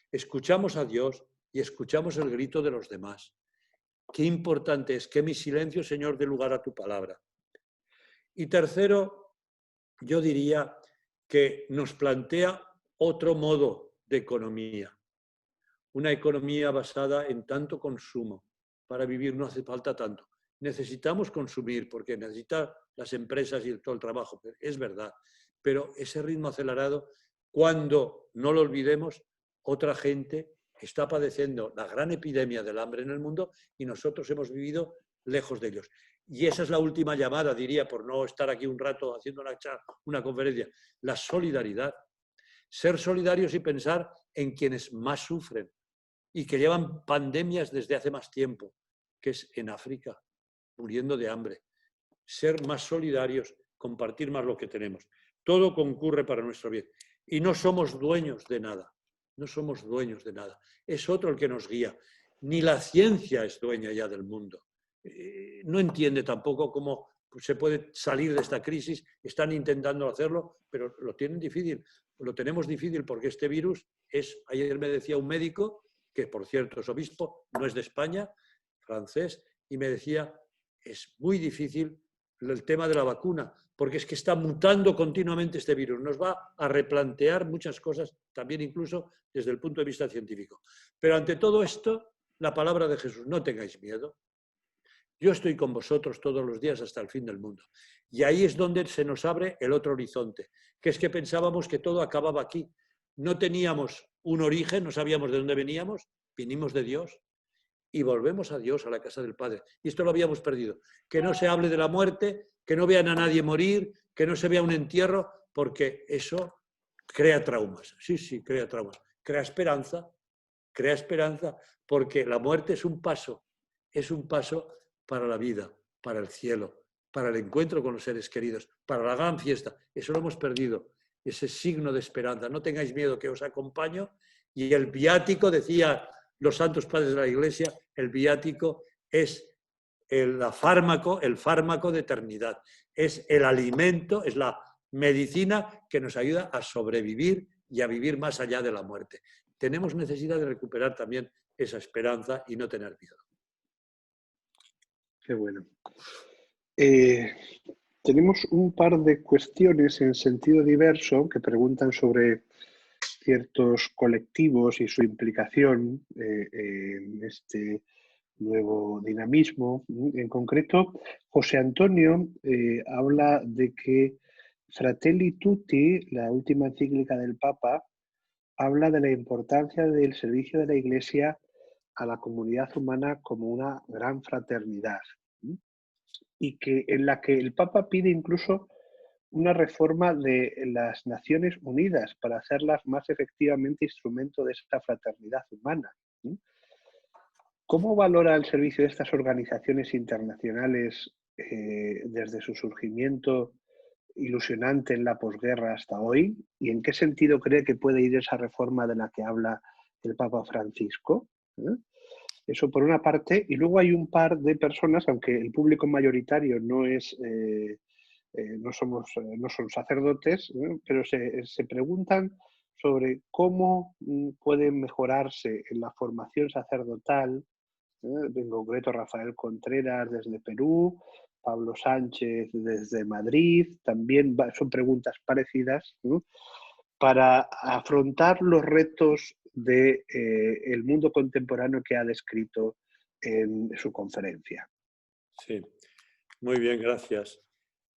[SPEAKER 3] escuchamos a Dios y escuchamos el grito de los demás. Qué importante es que mi silencio, Señor, dé lugar a tu palabra. Y tercero, yo diría que nos plantea otro modo de economía. Una economía basada en tanto consumo. Para vivir no hace falta tanto. Necesitamos consumir porque necesitan las empresas y todo el trabajo, es verdad. Pero ese ritmo acelerado, cuando no lo olvidemos, otra gente está padeciendo la gran epidemia del hambre en el mundo y nosotros hemos vivido lejos de ellos. Y esa es la última llamada, diría, por no estar aquí un rato haciendo una conferencia, la solidaridad. Ser solidarios y pensar en quienes más sufren y que llevan pandemias desde hace más tiempo, que es en África, muriendo de hambre. Ser más solidarios, compartir más lo que tenemos. Todo concurre para nuestro bien. Y no somos dueños de nada. No somos dueños de nada. Es otro el que nos guía. Ni la ciencia es dueña ya del mundo. No entiende tampoco cómo se puede salir de esta crisis. Están intentando hacerlo, pero lo tienen difícil. Lo tenemos difícil porque este virus es, ayer me decía un médico, que por cierto es obispo, no es de España, francés, y me decía, es muy difícil el tema de la vacuna, porque es que está mutando continuamente este virus. Nos va a replantear muchas cosas, también incluso desde el punto de vista científico. Pero ante todo esto, la palabra de Jesús, no tengáis miedo. Yo estoy con vosotros todos los días hasta el fin del mundo. Y ahí es donde se nos abre el otro horizonte, que es que pensábamos que todo acababa aquí. No teníamos un origen, no sabíamos de dónde veníamos, vinimos de Dios y volvemos a Dios, a la casa del Padre. Y esto lo habíamos perdido. Que no se hable de la muerte, que no vean a nadie morir, que no se vea un entierro, porque eso crea traumas. Sí, sí, crea traumas. Crea esperanza, porque la muerte es un paso para la vida, para el cielo, para el encuentro con los seres queridos, para la gran fiesta. Eso lo hemos perdido, ese signo de esperanza. No tengáis miedo, que os acompaño. Y el viático, decía los santos padres de la Iglesia, el viático es el fármaco de eternidad. Es el alimento, es la medicina que nos ayuda a sobrevivir y a vivir más allá de la muerte. Tenemos necesidad de recuperar también esa esperanza y no tener miedo.
[SPEAKER 1] Qué bueno. Tenemos un par de cuestiones en sentido diverso que preguntan sobre ciertos colectivos y su implicación en este nuevo dinamismo. En concreto, José Antonio habla de que Fratelli Tutti, la última encíclica del Papa, habla de la importancia del servicio de la Iglesia a la comunidad humana como una gran fraternidad, y que en la que el Papa pide incluso una reforma de las Naciones Unidas para hacerlas más efectivamente instrumento de esta fraternidad humana. ¿Cómo valora el servicio de estas organizaciones internacionales desde su surgimiento ilusionante en la posguerra hasta hoy? ¿Y en qué sentido cree que puede ir esa reforma de la que habla el Papa Francisco? Eso por una parte. Y luego hay un par de personas, aunque el público mayoritario no son sacerdotes, pero se preguntan sobre cómo puede mejorarse en la formación sacerdotal, en concreto Rafael Contreras desde Perú, Pablo Sánchez desde Madrid, también son preguntas parecidas, ¿no?, para afrontar los retos del mundo contemporáneo que ha descrito en su conferencia.
[SPEAKER 3] Sí, muy bien, gracias.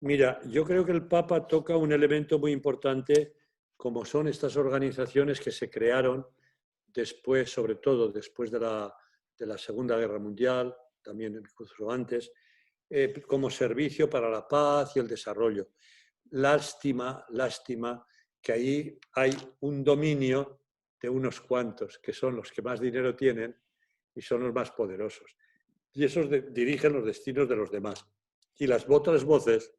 [SPEAKER 3] Mira, yo creo que el Papa toca un elemento muy importante, como son estas organizaciones que se crearon después, sobre todo después de la Segunda Guerra Mundial, también incluso antes, como servicio para la paz y el desarrollo. Lástima que ahí hay un dominio de unos cuantos, que son los que más dinero tienen y son los más poderosos. Y esos dirigen los destinos de los demás. Y las otras voces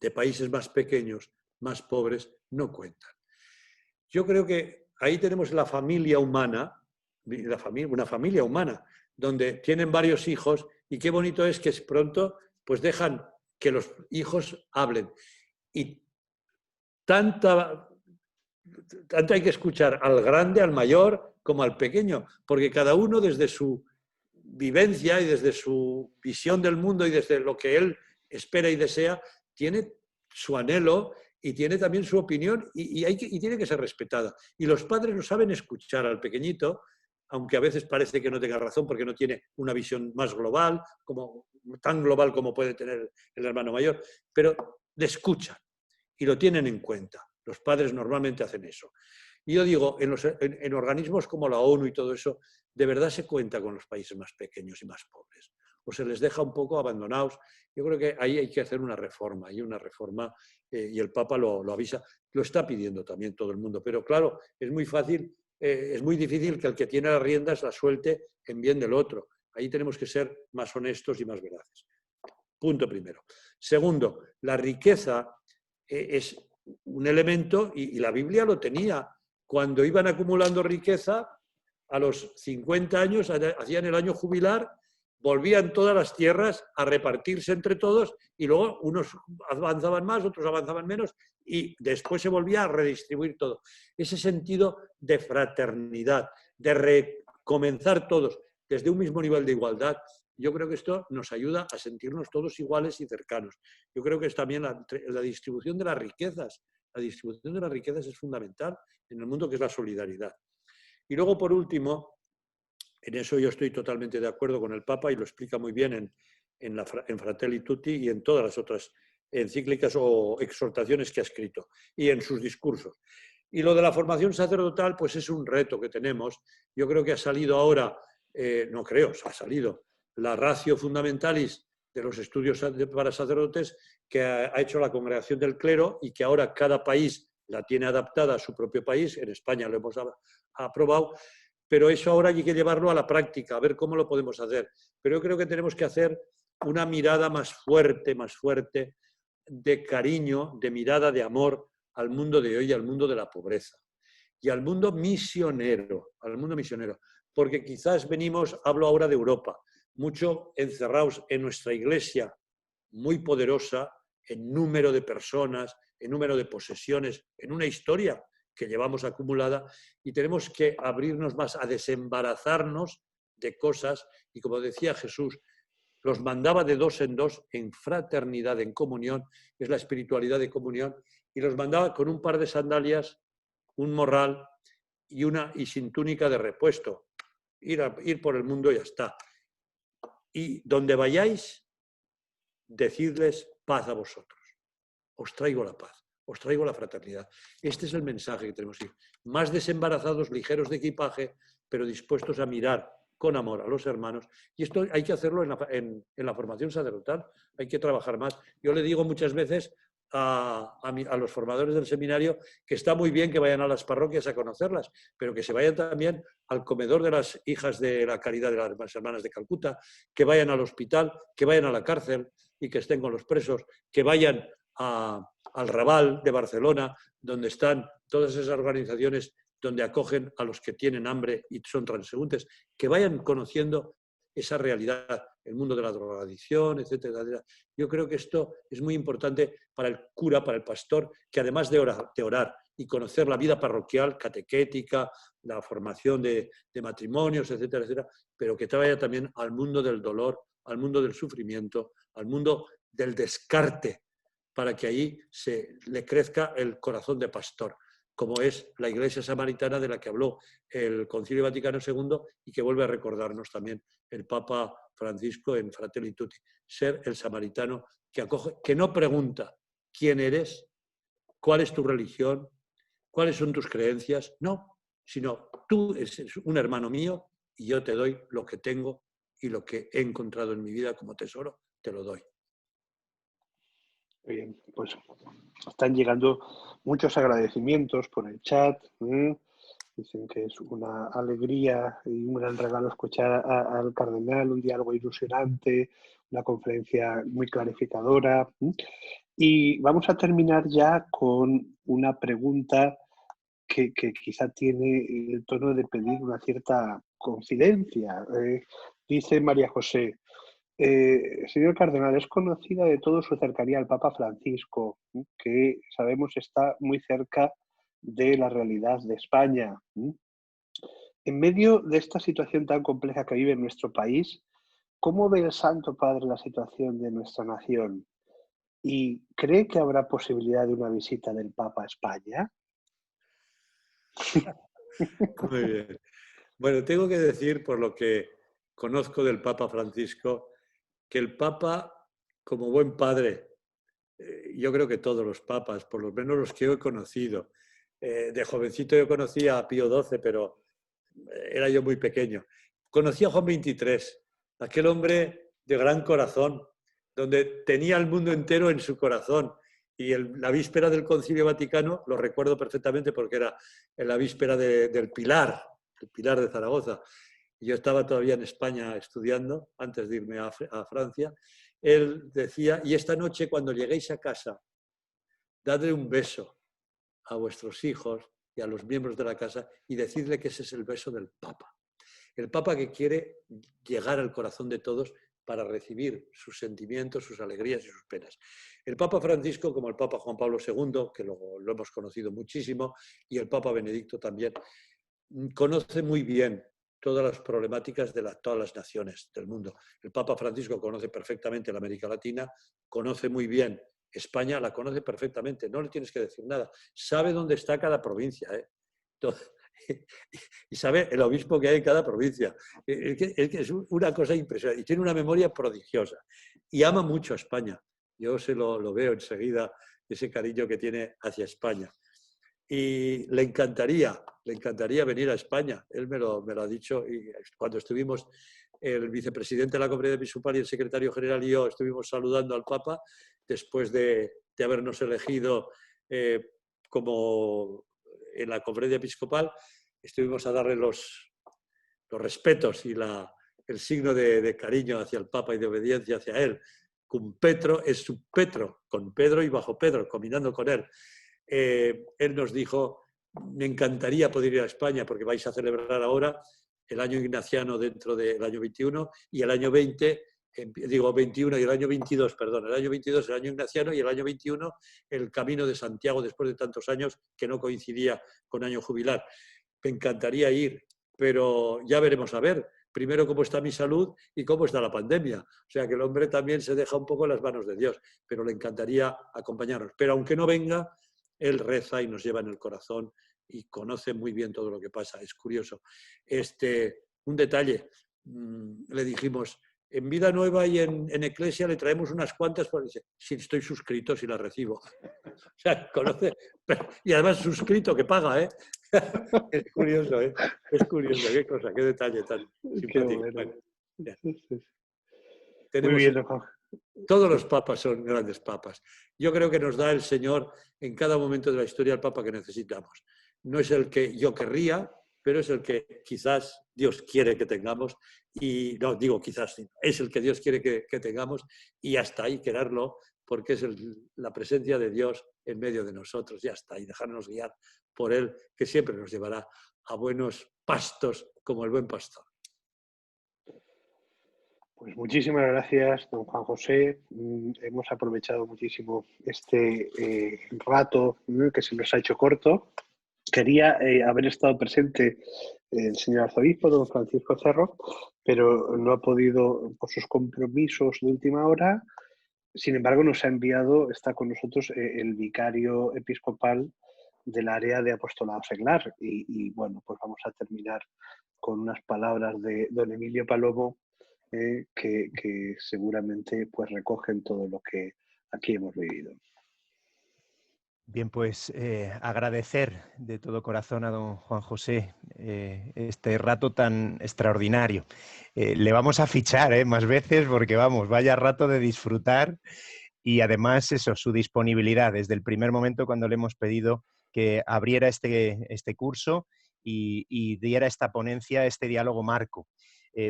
[SPEAKER 3] de países más pequeños, más pobres, no cuentan. Yo creo que ahí tenemos la familia humana, una familia humana, donde tienen varios hijos, y qué bonito es que pronto pues dejan que los hijos hablen. Y tanto hay que escuchar al grande, al mayor, como al pequeño, porque cada uno desde su vivencia y desde su visión del mundo y desde lo que él espera y desea, tiene su anhelo y tiene también su opinión y tiene que ser respetada. Y los padres no saben escuchar al pequeñito, aunque a veces parece que no tenga razón porque no tiene una visión más global, tan global como puede tener el hermano mayor, pero le escuchan y lo tienen en cuenta. Los padres normalmente hacen eso. Y yo digo, en organismos como la ONU y todo eso, de verdad se cuenta con los países más pequeños y más pobres. O se les deja un poco abandonados. Yo creo que ahí hay que hacer una reforma. Y y el Papa lo avisa. Lo está pidiendo también todo el mundo. Pero claro, es muy difícil que el que tiene las riendas las suelte en bien del otro. Ahí tenemos que ser más honestos y más veraces. Punto primero. Segundo, la riqueza es un elemento, y la Biblia lo tenía. Cuando iban acumulando riqueza, a los 50 años, hacían el año jubilar, volvían todas las tierras a repartirse entre todos y luego unos avanzaban más, otros avanzaban menos y después se volvía a redistribuir todo. Ese sentido de fraternidad, de recomenzar todos desde un mismo nivel de igualdad, yo creo que esto nos ayuda a sentirnos todos iguales y cercanos. Yo creo que es también la distribución de las riquezas. La distribución de las riquezas es fundamental en el mundo, que es la solidaridad. Y luego, por último, en eso yo estoy totalmente de acuerdo con el Papa y lo explica muy bien en Fratelli Tutti y en todas las otras encíclicas o exhortaciones que ha escrito y en sus discursos. Y lo de la formación sacerdotal, pues es un reto que tenemos. Yo creo que ha salido ahora, ha salido la Ratio Fundamentalis de los estudios para sacerdotes que ha hecho la Congregación del Clero y que ahora cada país la tiene adaptada a su propio país. En España lo hemos aprobado, pero eso ahora hay que llevarlo a la práctica, a ver cómo lo podemos hacer. Pero yo creo que tenemos que hacer una mirada más fuerte, de cariño, de mirada de amor al mundo de hoy, al mundo de la pobreza y al mundo misionero, porque quizás hablo ahora de Europa, mucho encerrados en nuestra iglesia, muy poderosa en número de personas, en número de posesiones, en una historia que llevamos acumulada, y tenemos que abrirnos más a desembarazarnos de cosas, y como decía Jesús, los mandaba de dos en fraternidad, en comunión, es la espiritualidad de comunión, y los mandaba con un par de sandalias, un morral y sin túnica de repuesto. Ir por el mundo y ya está. Y donde vayáis, decidles paz a vosotros. Os traigo la paz, os traigo la fraternidad. Este es el mensaje que tenemos que ir. Más desembarazados, ligeros de equipaje, pero dispuestos a mirar con amor a los hermanos. Y esto hay que hacerlo en la formación sacerdotal, hay que trabajar más. Yo le digo muchas veces a los formadores del seminario que está muy bien que vayan a las parroquias a conocerlas, pero que se vayan también al comedor de las hijas de la caridad de las hermanas de Calcuta, que vayan al hospital, que vayan a la cárcel y que estén con los presos, que vayan al Raval de Barcelona, donde están todas esas organizaciones donde acogen a los que tienen hambre y son transeúntes, que vayan conociendo esa realidad, el mundo de la drogadicción, etcétera, etcétera. Yo creo que esto es muy importante para el cura, para el pastor, que además de orar y conocer la vida parroquial, catequética, la formación de matrimonios, etcétera, etcétera, pero que vaya también al mundo del dolor, al mundo del sufrimiento, al mundo del descarte, para que allí le crezca el corazón de pastor, como es la Iglesia Samaritana de la que habló el Concilio Vaticano II y que vuelve a recordarnos también el Papa Francisco en Fratelli Tutti. Ser el samaritano que acoge, que no pregunta quién eres, cuál es tu religión, cuáles son tus creencias, no, sino tú eres un hermano mío y yo te doy lo que tengo y lo que he encontrado en mi vida como tesoro, te lo doy.
[SPEAKER 1] Bien, pues están llegando muchos agradecimientos por el chat. Dicen que es una alegría y un gran regalo escuchar al cardenal, un diálogo ilusionante, una conferencia muy clarificadora. Y vamos a terminar ya con una pregunta que quizá tiene el tono de pedir una cierta confidencia. Dice María José: señor cardenal, es conocida de todo su cercanía al Papa Francisco, que sabemos está muy cerca de la realidad de España. En medio de esta situación tan compleja que vive nuestro país, ¿cómo ve el Santo Padre la situación de nuestra nación? ¿Y cree que habrá posibilidad de una visita del Papa a España?
[SPEAKER 3] Muy bien. Bueno, tengo que decir, por lo que conozco del Papa Francisco, que el Papa, como buen padre, yo creo que todos los papas, por lo menos los que yo he conocido, de jovencito yo conocía a Pío XII, pero era yo muy pequeño. Conocí a Juan XXIII, aquel hombre de gran corazón, donde tenía el mundo entero en su corazón. Y la víspera del Concilio Vaticano, lo recuerdo perfectamente porque era en la víspera del Pilar, el Pilar de Zaragoza. Y yo estaba todavía en España estudiando, antes de irme a Francia. Él decía, y esta noche cuando lleguéis a casa, dadle un beso a vuestros hijos y a los miembros de la casa y decidle que ese es el beso del Papa. El Papa que quiere llegar al corazón de todos para recibir sus sentimientos, sus alegrías y sus penas. El Papa Francisco, como el Papa Juan Pablo II, que lo hemos conocido muchísimo, y el Papa Benedicto también, conoce muy bien todas las problemáticas de todas las naciones del mundo. El Papa Francisco conoce perfectamente la América Latina, conoce muy bien España, la conoce perfectamente, no le tienes que decir nada. Sabe dónde está cada provincia, y sabe el obispo que hay en cada provincia. Es una cosa impresionante y tiene una memoria prodigiosa y ama mucho a España. Yo se lo veo enseguida, ese cariño que tiene hacia España. Y le encantaría venir a España. Él me lo ha dicho y cuando estuvimos, el vicepresidente de la Conferencia Episcopal y el secretario general y yo estuvimos saludando al Papa después de habernos elegido como en la Conferencia Episcopal, estuvimos a darle los respetos y el signo de cariño hacia el Papa y de obediencia hacia él. Con Petro es su Petro, con Pedro y bajo Pedro, combinando con él. Él nos dijo, me encantaría poder ir a España porque vais a celebrar ahora el año ignaciano dentro del año 21 y el año 20, digo 21 y el año 22, perdón, el año 22 el año ignaciano y el año 21 el Camino de Santiago después de tantos años que no coincidía con año jubilar. Me encantaría ir, pero ya veremos a ver. Primero cómo está mi salud y cómo está la pandemia. O sea que el hombre también se deja un poco en las manos de Dios, pero le encantaría acompañarnos. Pero aunque no venga, él reza y nos lleva en el corazón y conoce muy bien todo lo que pasa. Es curioso. Un detalle, le dijimos, en Vida Nueva y en Eclesia le traemos unas cuantas, porque dice, si estoy suscrito, si las recibo. O sea, conoce, y además suscrito, que paga, ¿eh? Es curioso, ¿eh? Es curioso, qué cosa, qué detalle tan simpático.
[SPEAKER 1] Bueno.
[SPEAKER 3] Tenemos
[SPEAKER 1] muy bien, Juan.
[SPEAKER 3] Todos los papas son grandes papas. Yo creo que nos da el Señor en cada momento de la historia el papa que necesitamos. No es el que yo querría, pero es el que quizás Dios quiere que tengamos. Y no digo quizás, es el que Dios quiere que tengamos y hasta ahí quererlo porque es la presencia de Dios en medio de nosotros, ya está, y dejarnos guiar por Él, que siempre nos llevará a buenos pastos como el buen pastor.
[SPEAKER 1] Pues muchísimas gracias, don Juan José. Hemos aprovechado muchísimo este rato, ¿no?, que se nos ha hecho corto. Quería haber estado presente el señor arzobispo, don Francisco Cerro, pero no ha podido por sus compromisos de última hora. Sin embargo, nos ha enviado, está con nosotros el vicario episcopal del área de apostolado seglar. Y bueno, pues vamos a terminar con unas palabras de don Emilio Palomo, que seguramente pues recogen todo lo que aquí hemos vivido.
[SPEAKER 4] Bien, pues agradecer de todo corazón a don Juan José este rato tan extraordinario. Le vamos a fichar más veces porque vamos, vaya rato de disfrutar, y además eso, su disponibilidad desde el primer momento cuando le hemos pedido que abriera este curso y diera esta ponencia, este diálogo marco.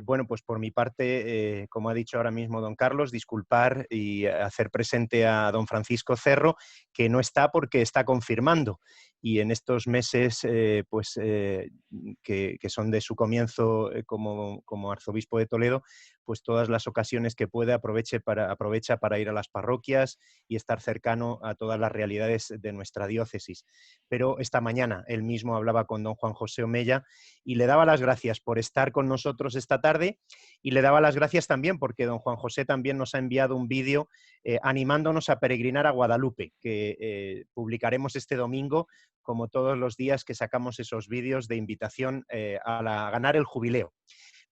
[SPEAKER 4] Bueno, pues por mi parte, como ha dicho ahora mismo don Carlos, disculpar y hacer presente a don Francisco Cerro, que no está porque está confirmando. Y en estos meses que son de su comienzo como arzobispo de Toledo, pues todas las ocasiones que puede aprovecha para ir a las parroquias y estar cercano a todas las realidades de nuestra diócesis. Pero esta mañana él mismo hablaba con don Juan José Omella y le daba las gracias por estar con nosotros esta tarde, y le daba las gracias también porque don Juan José también nos ha enviado un vídeo animándonos a peregrinar a Guadalupe, que publicaremos este domingo, como todos los días que sacamos esos vídeos de invitación a ganar el jubileo.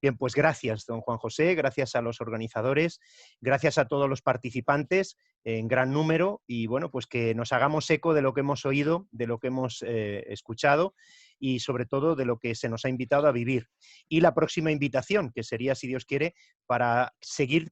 [SPEAKER 4] Bien, pues gracias, don Juan José, gracias a los organizadores, gracias a todos los participantes en gran número, y bueno, pues que nos hagamos eco de lo que hemos oído, de lo que hemos escuchado y sobre todo de lo que se nos ha invitado a vivir. Y la próxima invitación, que sería, si Dios quiere, para seguir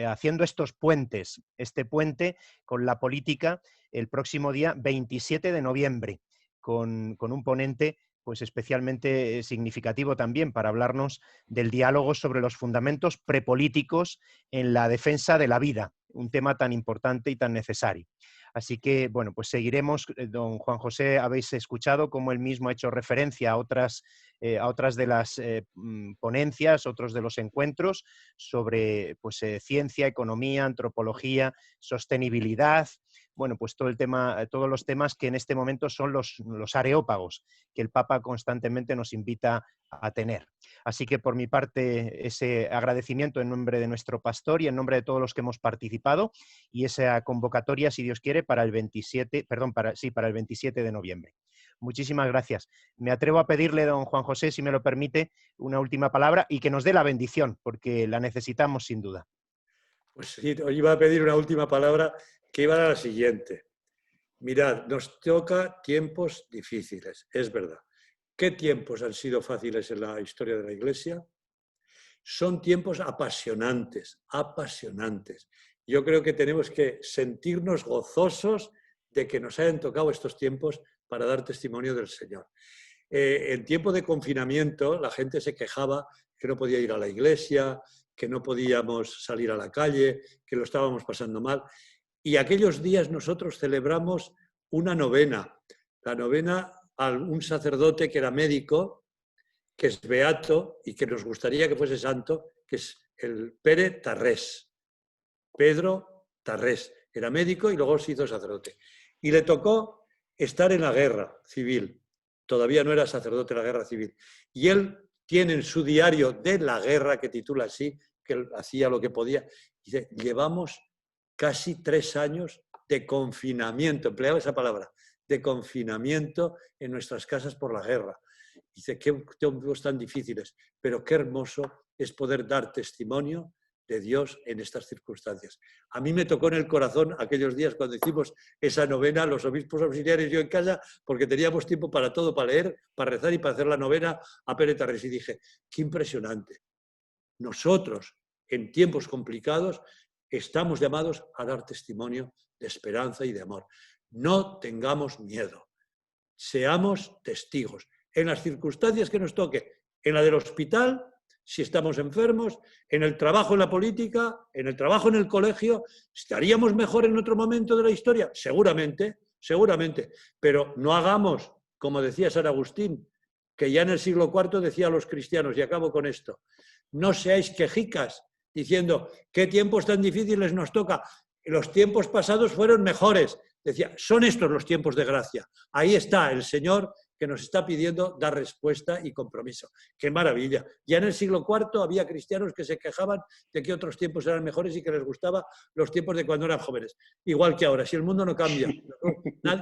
[SPEAKER 4] haciendo estos puentes, este puente con la política el próximo día 27 de noviembre, con un ponente pues especialmente significativo también para hablarnos del diálogo sobre los fundamentos prepolíticos en la defensa de la vida, un tema tan importante y tan necesario. Así que, bueno, pues seguiremos. Don Juan José, habéis escuchado cómo él mismo ha hecho referencia a otras de las ponencias, otros de los encuentros sobre pues, ciencia, economía, antropología, sostenibilidad. Bueno, pues todo el tema, todos los temas que en este momento son los areópagos que el Papa constantemente nos invita a tener. Así que por mi parte ese agradecimiento en nombre de nuestro pastor y en nombre de todos los que hemos participado, y esa convocatoria, si Dios quiere, para el 27 de noviembre. Muchísimas gracias. Me atrevo a pedirle, don Juan José, si me lo permite, una última palabra y que nos dé la bendición, porque la necesitamos sin duda.
[SPEAKER 3] Pues sí, os iba a pedir una última palabra que iba a la siguiente. Mirad, nos toca tiempos difíciles, es verdad. ¿Qué tiempos han sido fáciles en la historia de la Iglesia? Son tiempos apasionantes, apasionantes. Yo creo que tenemos que sentirnos gozosos de que nos hayan tocado estos tiempos para dar testimonio del Señor. En tiempo de confinamiento la gente se quejaba que no podía ir a la iglesia, que no podíamos salir a la calle, que lo estábamos pasando mal. Y aquellos días nosotros celebramos una novena, la novena a un sacerdote que era médico, que es beato y que nos gustaría que fuese santo, que es el Pere Tarrés. Pedro Tarrés era médico y luego se hizo sacerdote. Y le tocó estar en la guerra civil. Todavía no era sacerdote de la guerra civil. Y él tiene en su diario de la guerra, que titula así, que él hacía lo que podía, dice, llevamos casi 3 años de confinamiento, empleaba esa palabra, de confinamiento en nuestras casas por la guerra. Dice, qué tiempos tan difíciles, pero qué hermoso es poder dar testimonio de Dios en estas circunstancias. A mí me tocó en el corazón aquellos días cuando hicimos esa novena, los obispos auxiliares, yo en casa, porque teníamos tiempo para todo, para leer, para rezar y para hacer la novena a Pere Tarrés. Y dije, qué impresionante. Nosotros, en tiempos complicados, estamos llamados a dar testimonio de esperanza y de amor. No tengamos miedo. Seamos testigos. En las circunstancias que nos toque, en la del hospital, si estamos enfermos, en el trabajo en la política, en el trabajo en el colegio. ¿Estaríamos mejor en otro momento de la historia? Seguramente, seguramente. Pero no hagamos, como decía San Agustín, que ya en el siglo IV decía a los cristianos, y acabo con esto, no seáis quejicas, diciendo, ¿qué tiempos tan difíciles nos toca? Los tiempos pasados fueron mejores. Decía, son estos los tiempos de gracia. Ahí está el Señor que nos está pidiendo dar respuesta y compromiso. ¡Qué maravilla! Ya en el siglo IV había cristianos que se quejaban de que otros tiempos eran mejores y que les gustaba los tiempos de cuando eran jóvenes. Igual que ahora, si el mundo no cambia.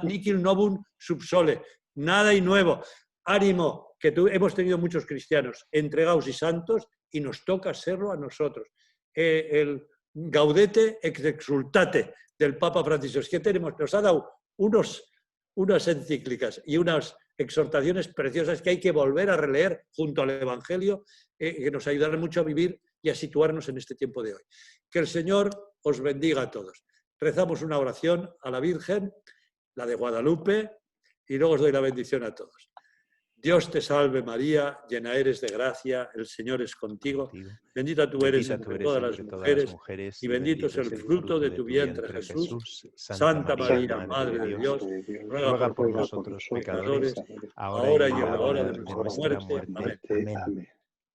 [SPEAKER 3] Nihil novum sub sole. Nada y nuevo. Ánimo, que hemos tenido muchos cristianos entregados y santos y nos toca serlo a nosotros. El Gaudete ex exultate del Papa Francisco. Es que nos ha dado unas encíclicas y unas exhortaciones preciosas que hay que volver a releer junto al Evangelio, que nos ayudarán mucho a vivir y a situarnos en este tiempo de hoy. Que el Señor os bendiga a todos. Rezamos una oración a la Virgen, la de Guadalupe, y luego os doy la bendición a todos. Dios te salve María, llena eres de gracia, el Señor es contigo. Bendita tú eres entre todas las mujeres y bendito es el fruto de tu vientre, Jesús. Santa María, Madre de Dios, ruega por nosotros pecadores, ahora y en la hora de nuestra muerte. Amén.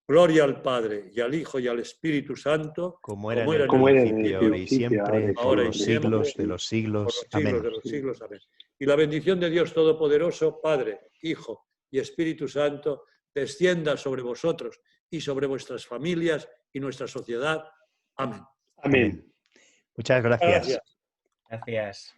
[SPEAKER 3] Gloria al Padre, y al Hijo, y al Espíritu Santo,
[SPEAKER 4] como era en el principio, ahora y siempre, por los siglos de los siglos. Amén.
[SPEAKER 3] Amén. Y la bendición de Dios Todopoderoso, Padre, Hijo y Espíritu Santo, descienda sobre vosotros y sobre vuestras familias y nuestra sociedad. Amén.
[SPEAKER 1] Amén.
[SPEAKER 4] Muchas gracias.
[SPEAKER 2] Gracias.